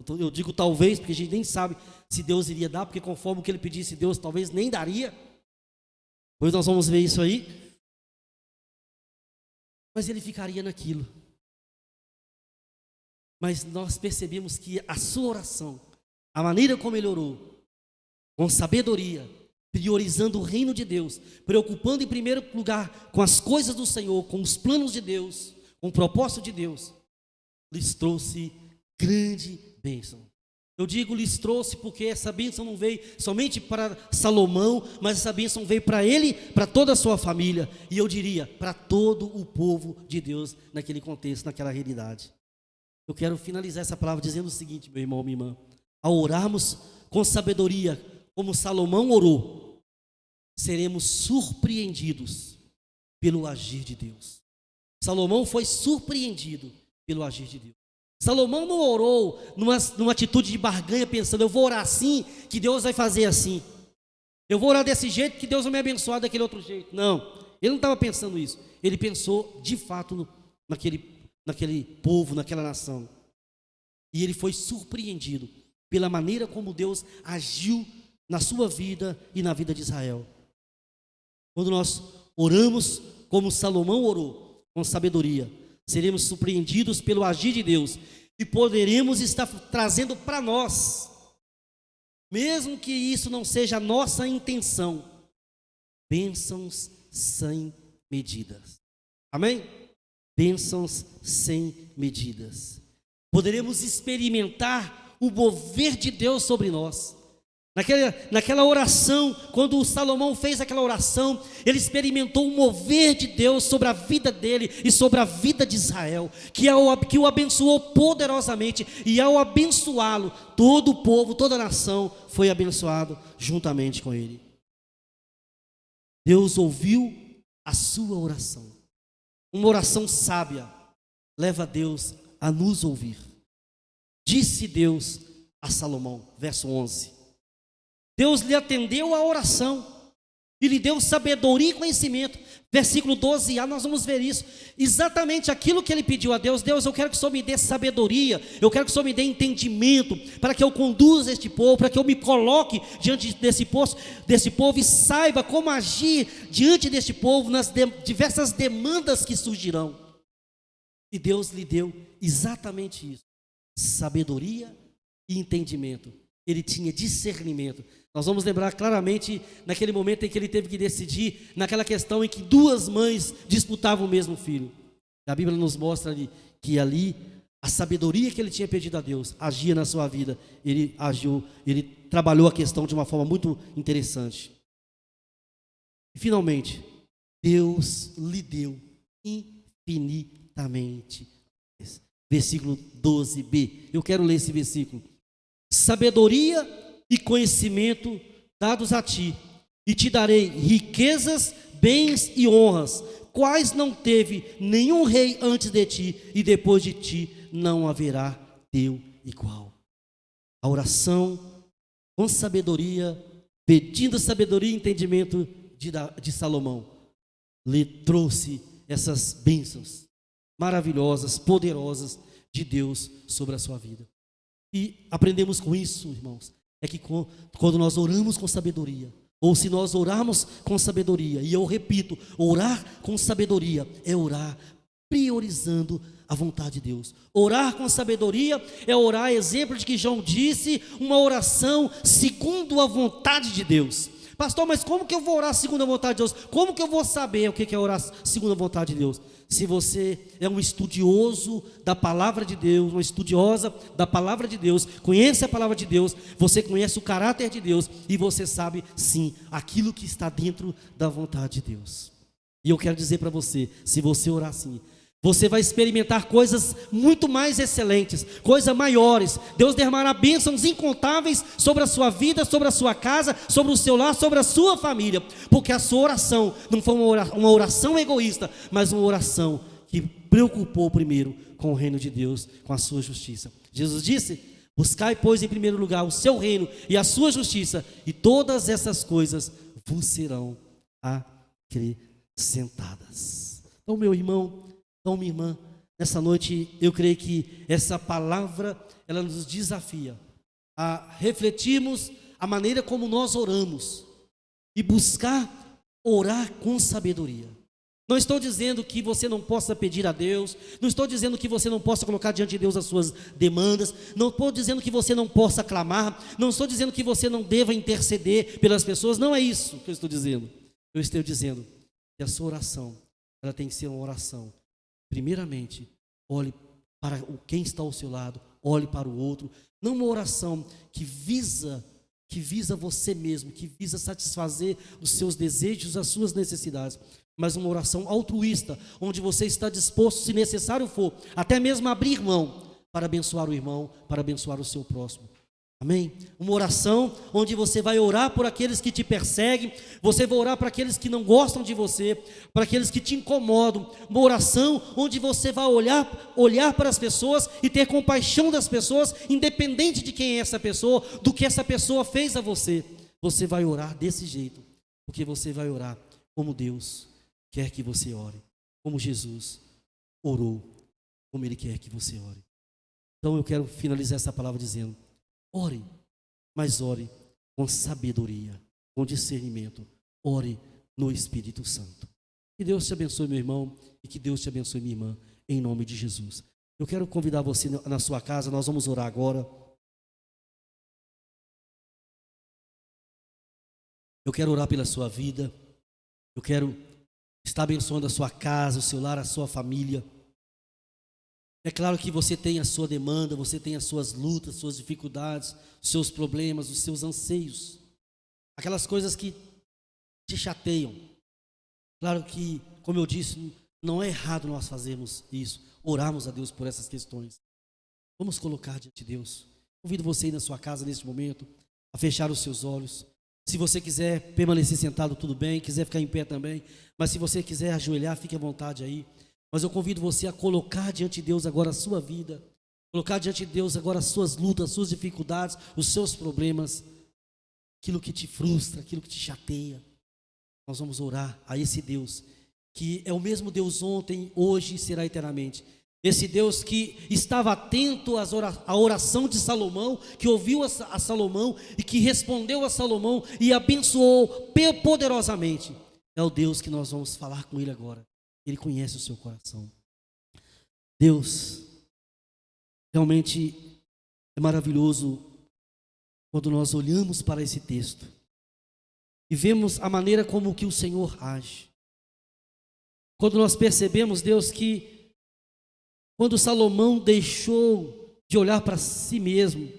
Eu digo talvez, porque a gente nem sabe se Deus iria dar, porque conforme o que ele pedisse, Deus talvez nem daria. Pois nós vamos ver isso aí. Mas ele ficaria naquilo. Mas nós percebemos que a sua oração, a maneira como ele orou, com sabedoria, priorizando o reino de Deus, preocupando em primeiro lugar com as coisas do Senhor, com os planos de Deus, com o propósito de Deus, lhes trouxe grande bênção. Eu digo lhes trouxe porque essa bênção não veio somente para Salomão, mas essa bênção veio para ele, para toda a sua família, e eu diria, para todo o povo de Deus naquele contexto, naquela realidade. Eu quero finalizar essa palavra dizendo o seguinte, meu irmão, minha irmã: ao orarmos com sabedoria, como Salomão orou, seremos surpreendidos pelo agir de Deus. Salomão foi surpreendido pelo agir de Deus. Salomão não orou numa atitude de barganha, pensando: eu vou orar assim, que Deus vai fazer assim. Eu vou orar desse jeito, que Deus vai me abençoar daquele outro jeito. Não, ele não estava pensando isso. Ele pensou de fato naquele povo, naquela nação. E ele foi surpreendido pela maneira como Deus agiu na sua vida e na vida de Israel. quando nós oramos como Salomão orou, com sabedoria, seremos surpreendidos pelo agir de Deus e poderemos estar trazendo para nós, mesmo que isso não seja a nossa intenção, bênçãos sem medidas. Amém? Bênçãos sem medidas. Poderemos experimentar o mover de Deus sobre nós. Naquela oração, quando o Salomão fez aquela oração, ele experimentou o mover de Deus sobre a vida dele e sobre a vida de Israel, que o abençoou poderosamente, e ao abençoá-lo, todo o povo, toda a nação foi abençoado juntamente com ele. Deus ouviu a sua oração. Uma oração sábia leva Deus a nos ouvir. Disse Deus a Salomão, verso 11. Deus lhe atendeu a oração e lhe deu sabedoria e conhecimento. Versículo 12a, nós vamos ver isso. Exatamente aquilo que ele pediu a Deus. Deus, eu quero que o Senhor me dê sabedoria, eu quero que o Senhor me dê entendimento, para que eu conduza este povo, para que eu me coloque diante desse povo e saiba como agir diante deste povo nas diversas demandas que surgirão. E Deus lhe deu exatamente isso: sabedoria e entendimento. Ele tinha discernimento. Nós vamos lembrar claramente naquele momento em que ele teve que decidir, naquela questão em que duas mães disputavam o mesmo filho. A Bíblia nos mostra que ali a sabedoria que ele tinha pedido a Deus agia na sua vida. Ele agiu, ele trabalhou a questão de uma forma muito interessante. E finalmente, Deus lhe deu infinitamente. Versículo 12b. Eu quero ler esse versículo. Sabedoria e conhecimento dados a ti, e te darei riquezas, bens e honras, quais não teve nenhum rei antes de ti, e depois de ti não haverá teu igual. A oração com sabedoria, pedindo sabedoria e entendimento de Salomão, lhe trouxe essas bênçãos maravilhosas, poderosas de Deus sobre a sua vida. E aprendemos com isso, irmãos, é que quando nós oramos com sabedoria, ou se nós orarmos com sabedoria, e eu repito, orar com sabedoria é orar priorizando a vontade de Deus. Orar com sabedoria é orar, exemplo de que João disse, uma oração segundo a vontade de Deus. Pastor, mas como que eu vou orar segundo a vontade de Deus? Como que eu vou saber o que é orar segundo a vontade de Deus? Se você é um estudioso da palavra de Deus, uma estudiosa da palavra de Deus, conhece a palavra de Deus, você conhece o caráter de Deus e você sabe, sim, aquilo que está dentro da vontade de Deus. E eu quero dizer para você, se você orar assim, você vai experimentar coisas muito mais excelentes, coisas maiores. Deus derramará bênçãos incontáveis sobre a sua vida, sobre a sua casa, sobre o seu lar, sobre a sua família, porque a sua oração não foi uma oração egoísta, mas uma oração que preocupou primeiro com o reino de Deus, com a sua justiça. Jesus disse: buscai, pois, em primeiro lugar o seu reino e a sua justiça, e todas essas coisas vos serão acrescentadas. Então, meu irmão, então, minha irmã, nessa noite eu creio que essa palavra, ela nos desafia a refletirmos a maneira como nós oramos e buscar orar com sabedoria. Não estou dizendo que você não possa pedir a Deus, não estou dizendo que você não possa colocar diante de Deus as suas demandas, não estou dizendo que você não possa clamar, não estou dizendo que você não deva interceder pelas pessoas, não é isso que eu estou dizendo. Eu estou dizendo que a sua oração, ela tem que ser uma oração. Primeiramente, olhe para quem está ao seu lado, olhe para o outro. Não uma oração que visa você mesmo, que visa satisfazer os seus desejos, as suas necessidades, mas uma oração altruísta, onde você está disposto, se necessário for, até mesmo abrir mão para abençoar o irmão, para abençoar o seu próximo. Amém? Uma oração onde você vai orar por aqueles que te perseguem, você vai orar para aqueles que não gostam de você, para aqueles que te incomodam. Uma oração onde você vai olhar para as pessoas e ter compaixão das pessoas, independente de quem é essa pessoa, do que essa pessoa fez a você. Você vai orar desse jeito, porque você vai orar como Deus quer que você ore, como Jesus orou, como Ele quer que você ore. Então eu quero finalizar essa palavra dizendo: ore, mas ore com sabedoria, com discernimento. Ore no Espírito Santo. Que Deus te abençoe, meu irmão, e que Deus te abençoe, minha irmã, em nome de Jesus. Eu quero convidar você na sua casa, nós vamos orar agora. Eu quero orar pela sua vida, eu quero estar abençoando a sua casa, o seu lar, a sua família. É claro que você tem a sua demanda, você tem as suas lutas, suas dificuldades, os seus problemas, os seus anseios, aquelas coisas que te chateiam. Claro que, como eu disse, não é errado nós fazermos isso, orarmos a Deus por essas questões. Vamos colocar diante de Deus. Convido você aí na sua casa neste momento a fechar os seus olhos. Se você quiser permanecer sentado, tudo bem, quiser ficar em pé também, mas se você quiser ajoelhar, fique à vontade aí. Mas eu convido você a colocar diante de Deus agora a sua vida, colocar diante de Deus agora as suas lutas, as suas dificuldades, os seus problemas, aquilo que te frustra, aquilo que te chateia. Nós vamos orar a esse Deus, que é o mesmo Deus ontem, hoje e será eternamente. Esse Deus que estava atento à oração de Salomão, que ouviu a Salomão e que respondeu a Salomão e abençoou poderosamente. É o Deus que nós vamos falar com Ele agora. Ele conhece o seu coração. Deus, realmente é maravilhoso quando nós olhamos para esse texto e vemos a maneira como que o Senhor age. Quando nós percebemos, Deus, que quando Salomão deixou de olhar para si mesmo,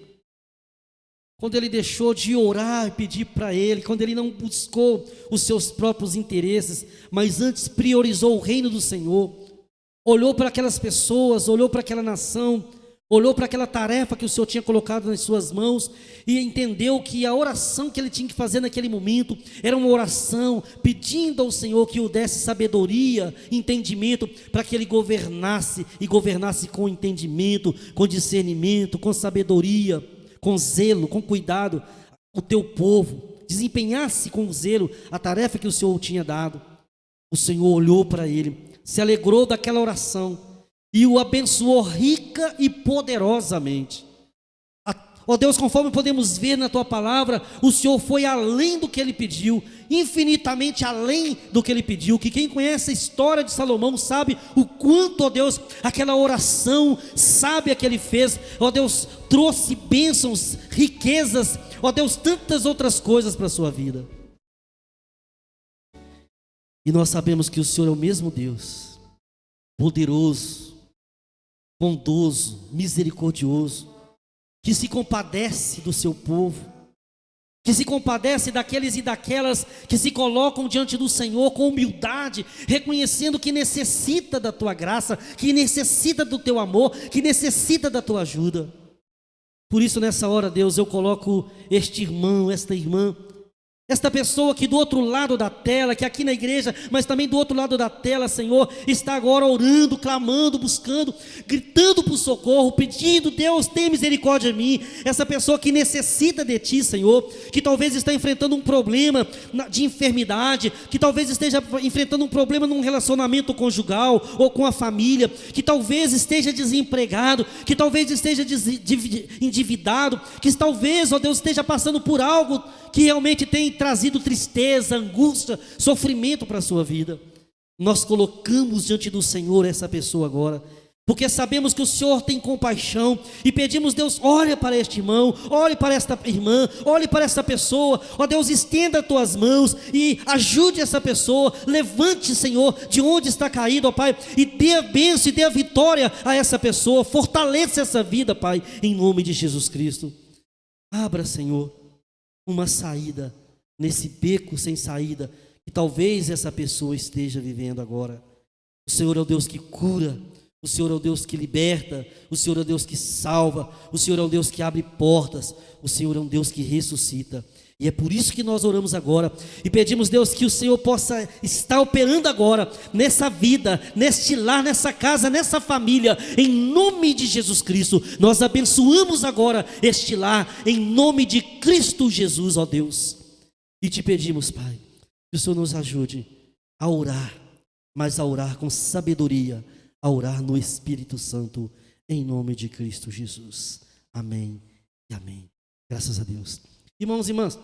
quando ele deixou de orar e pedir para Ele, quando ele não buscou os seus próprios interesses, mas antes priorizou o reino do Senhor, olhou para aquelas pessoas, olhou para aquela nação, olhou para aquela tarefa que o Senhor tinha colocado nas suas mãos e entendeu que a oração que ele tinha que fazer naquele momento era uma oração pedindo ao Senhor que o desse sabedoria, entendimento, para que ele governasse e governasse com entendimento, com discernimento, com sabedoria, com zelo, com cuidado, o teu povo, desempenhasse com zelo a tarefa que o Senhor tinha dado. O Senhor olhou para ele, se alegrou daquela oração e o abençoou rica e poderosamente. Ó Deus, conforme podemos ver na tua palavra, o Senhor foi além do que ele pediu, infinitamente além do que ele pediu. Que quem conhece a história de Salomão sabe o quanto, ó Deus, aquela oração sábia que ele fez, ó Deus, trouxe bênçãos, riquezas, ó Deus, tantas outras coisas para a sua vida. E nós sabemos que o Senhor é o mesmo Deus, poderoso, bondoso, misericordioso, que se compadece do seu povo, que se compadece daqueles e daquelas que se colocam diante do Senhor com humildade, reconhecendo que necessita da tua graça, que necessita do teu amor, que necessita da tua ajuda. Por isso, nessa hora, Deus, eu coloco este irmão, esta irmã, esta pessoa que do outro lado da tela, que aqui na igreja, mas também do outro lado da tela, Senhor, está agora orando, clamando, buscando, gritando por socorro, pedindo, Deus, tem misericórdia de mim. Essa pessoa que necessita de Ti, Senhor, que talvez está enfrentando um problema de enfermidade, que talvez esteja enfrentando um problema num relacionamento conjugal ou com a família, que talvez esteja desempregado, que talvez esteja endividado, que talvez, ó Deus, esteja passando por algo que realmente tem trazido tristeza, angústia, sofrimento para a sua vida. Nós colocamos diante do Senhor essa pessoa agora, porque sabemos que o Senhor tem compaixão e pedimos, Deus, olha para este irmão, olhe para esta irmã, olhe para esta pessoa, ó Deus, estenda as tuas mãos e ajude essa pessoa, levante, Senhor, de onde está caído, ó Pai, e dê a bênção e dê a vitória a essa pessoa, fortaleça essa vida, Pai, em nome de Jesus Cristo. Abra, Senhor, uma saída nesse beco sem saída que talvez essa pessoa esteja vivendo agora. O Senhor é o Deus que cura, o Senhor é o Deus que liberta, o Senhor é o Deus que salva, o Senhor é o Deus que abre portas, o Senhor é um Deus que ressuscita. E é por isso que nós oramos agora e pedimos, Deus, que o Senhor possa estar operando agora nessa vida, neste lar, nessa casa, nessa família, em nome de Jesus Cristo. Nós abençoamos agora este lar, em nome de Cristo Jesus, ó Deus. E te pedimos, Pai, que o Senhor nos ajude a orar, mas a orar com sabedoria, a orar no Espírito Santo, em nome de Cristo Jesus. Amém e amém. Graças a Deus. Irmãos e irmãs,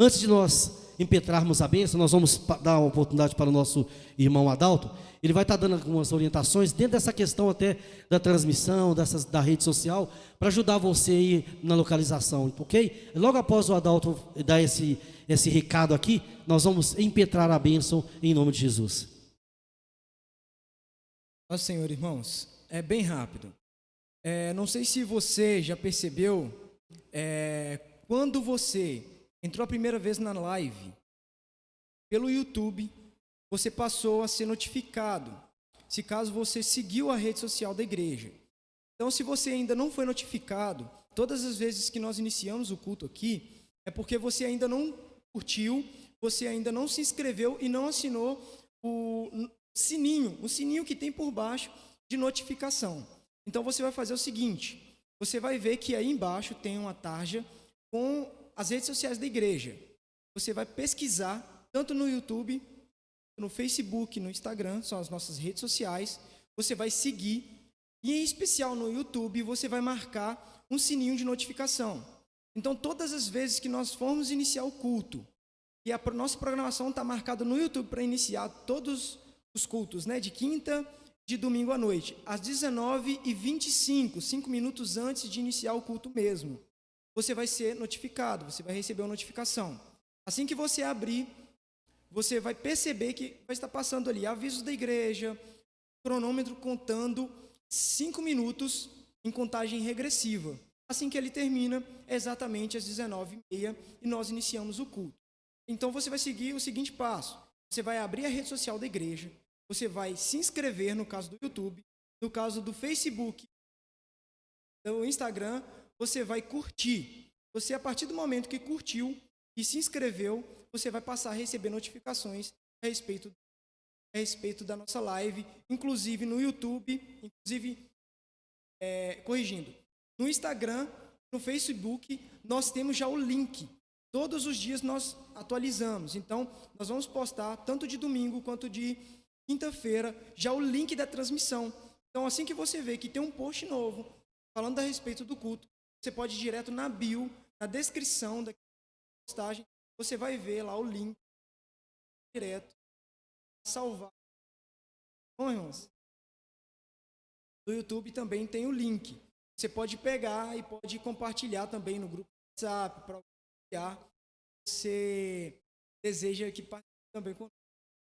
Antes de nós impetrarmos a bênção, nós vamos dar uma oportunidade para o nosso irmão Adalto. Ele vai estar dando algumas orientações dentro dessa questão até da transmissão, da rede social, para ajudar você aí na localização, ok? Logo após o Adalto dar esse recado aqui, nós vamos impetrar a bênção em nome de Jesus. Ó Senhor, irmãos, é bem rápido. Não sei se você já percebeu, quando você entrou a primeira vez na live pelo YouTube, você passou a ser notificado, se caso você seguiu a rede social da igreja. Então, se você ainda não foi notificado, todas as vezes que nós iniciamos o culto aqui, é porque você ainda não curtiu, você ainda não se inscreveu e não assinou o sininho que tem por baixo de notificação. Então, você vai fazer o seguinte, você vai ver que aí embaixo tem uma tarja com as redes sociais da igreja. Você vai pesquisar, tanto no YouTube, no Facebook, no Instagram, são as nossas redes sociais, você vai seguir, e em especial no YouTube, você vai marcar um sininho de notificação. Então, todas as vezes que nós formos iniciar o culto, e a nossa programação está marcada no YouTube para iniciar todos os cultos, né, de quinta, de domingo à noite, às 19h25, 5 minutos antes de iniciar o culto mesmo. Você vai ser notificado, você vai receber uma notificação. Assim que você abrir, você vai perceber que vai estar passando ali avisos da igreja, cronômetro contando 5 minutos em contagem regressiva. Assim que ele termina, é exatamente às 19h30 e nós iniciamos o culto. Então você vai seguir o seguinte passo: você vai abrir a rede social da igreja, você vai se inscrever no caso do YouTube, no caso do Facebook, do Instagram, você vai curtir. Você, a partir do momento que curtiu e se inscreveu, você vai passar a receber notificações a respeito da nossa live, inclusive no YouTube, corrigindo, no Instagram, no Facebook, nós temos já o link. Todos os dias nós atualizamos. Então, nós vamos postar, tanto de domingo quanto de quinta-feira, já o link da transmissão. Então, assim que você vê que tem um post novo, falando a respeito do culto, você pode ir direto na bio, na descrição da postagem, você vai ver lá o link direto, salvar. Bom, irmãos, no YouTube também tem o link. Você pode pegar e pode compartilhar também no grupo WhatsApp, para compartilhar. Você deseja que participe também conosco.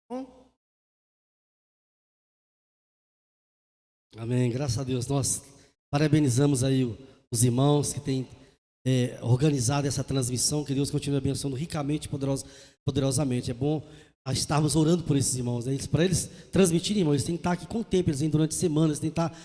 Bom? Amém, graças a Deus. Nós parabenizamos aí os irmãos que têm organizado essa transmissão, que Deus continue abençoando ricamente e poderosamente. É bom estarmos orando por esses irmãos, né? Para eles transmitirem, irmãos, eles têm que estar aqui com o tempo, eles vêm durante semanas, têm que estar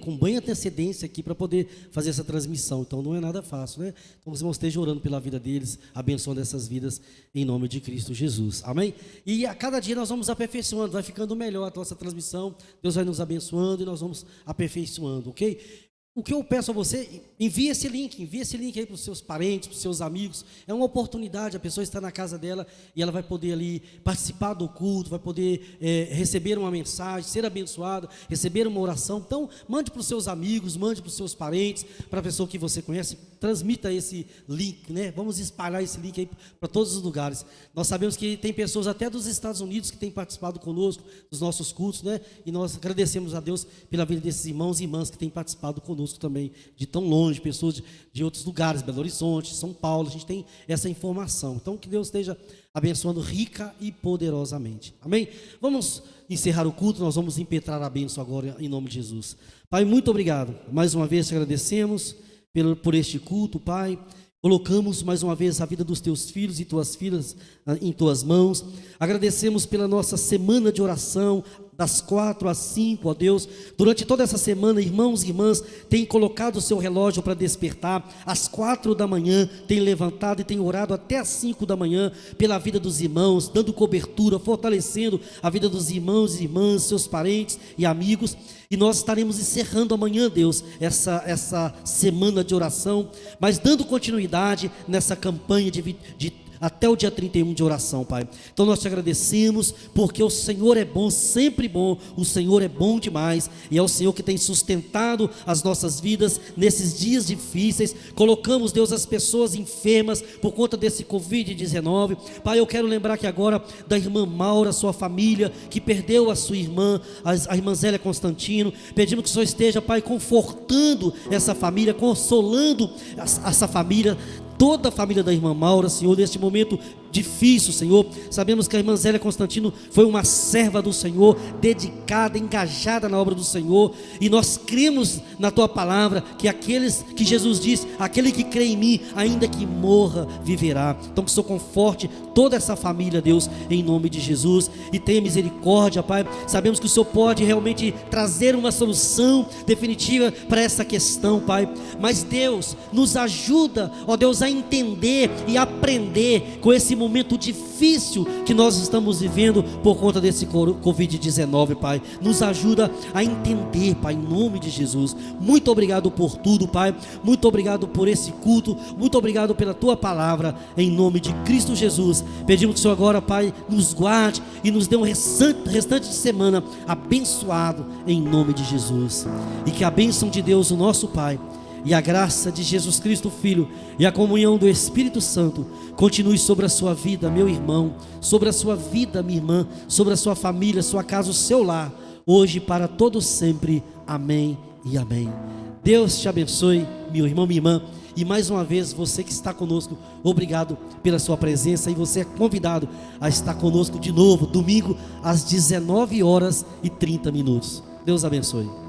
com bem antecedência aqui para poder fazer essa transmissão. Então não é nada fácil, né? Então os irmãos estejam orando pela vida deles, abençoando essas vidas em nome de Cristo Jesus. Amém? E a cada dia nós vamos aperfeiçoando, vai ficando melhor a nossa transmissão, Deus vai nos abençoando e nós vamos aperfeiçoando, ok? O que eu peço a você, envie esse link aí para os seus parentes, para os seus amigos. É uma oportunidade, a pessoa está na casa dela e ela vai poder ali participar do culto, vai poder receber uma mensagem, ser abençoada, receber uma oração. Então, mande para os seus amigos, mande para os seus parentes, para a pessoa que você conhece, transmita esse link, né? Vamos espalhar esse link aí para todos os lugares. Nós sabemos que tem pessoas até dos Estados Unidos que têm participado conosco dos nossos cultos, né? E nós agradecemos a Deus pela vida desses irmãos e irmãs que têm participado conosco também, de tão longe, pessoas de outros lugares, Belo Horizonte, São Paulo, a gente tem essa informação. Então, que Deus esteja abençoando rica e poderosamente. Amém? Vamos encerrar o culto, nós vamos impetrar a bênção agora em nome de Jesus. Pai, muito obrigado. Mais uma vez te agradecemos por este culto, Pai. Colocamos mais uma vez a vida dos teus filhos e tuas filhas em tuas mãos. Agradecemos pela nossa semana de oração, das 4 às 5, ó Deus. Durante toda essa semana, irmãos e irmãs têm colocado o seu relógio para despertar. Às 4 da manhã, têm levantado e têm orado até às 5 da manhã pela vida dos irmãos, dando cobertura, fortalecendo a vida dos irmãos e irmãs, seus parentes e amigos. E nós estaremos encerrando amanhã, Deus, essa semana de oração, mas dando continuidade nessa campanha de até o dia 31 de oração, Pai. Então nós te agradecemos, porque o Senhor é bom, sempre bom, o Senhor é bom demais, e é o Senhor que tem sustentado as nossas vidas nesses dias difíceis. Colocamos, Deus, as pessoas enfermas por conta desse Covid-19, Pai. Eu quero lembrar que agora da irmã Maura, sua família, que perdeu a sua irmã, a irmã Zélia Constantino. Pedimos que o Senhor esteja, Pai, confortando essa família, consolando essa família, toda a família da irmã Maura, Senhor, neste momento difícil, Senhor. Sabemos que a irmã Zélia Constantino foi uma serva do Senhor, dedicada, engajada na obra do Senhor, e nós cremos na Tua palavra, que aqueles que Jesus diz, aquele que crê em mim, ainda que morra, viverá. Então que o Senhor conforte toda essa família, Deus, em nome de Jesus, e tenha misericórdia, Pai. Sabemos que o Senhor pode realmente trazer uma solução definitiva para essa questão, Pai, mas Deus, nos ajuda, ó Deus, a entender e aprender com esse momento difícil que nós estamos vivendo por conta desse Covid-19, Pai. Nos ajuda a entender, Pai, em nome de Jesus. Muito obrigado por tudo, Pai. Muito obrigado por esse culto. Muito obrigado pela Tua palavra, em nome de Cristo Jesus. Pedimos que o Senhor agora, Pai, nos guarde e nos dê um restante de semana abençoado, em nome de Jesus. E que a bênção de Deus, o nosso Pai, e a graça de Jesus Cristo, Filho, e a comunhão do Espírito Santo continue sobre a sua vida, meu irmão, sobre a sua vida, minha irmã, sobre a sua família, sua casa, o seu lar, hoje e para todos sempre. Amém e amém. Deus te abençoe, meu irmão, minha irmã. E mais uma vez, você que está conosco, obrigado pela sua presença, e você é convidado a estar conosco de novo, domingo, às 19h30. Deus abençoe.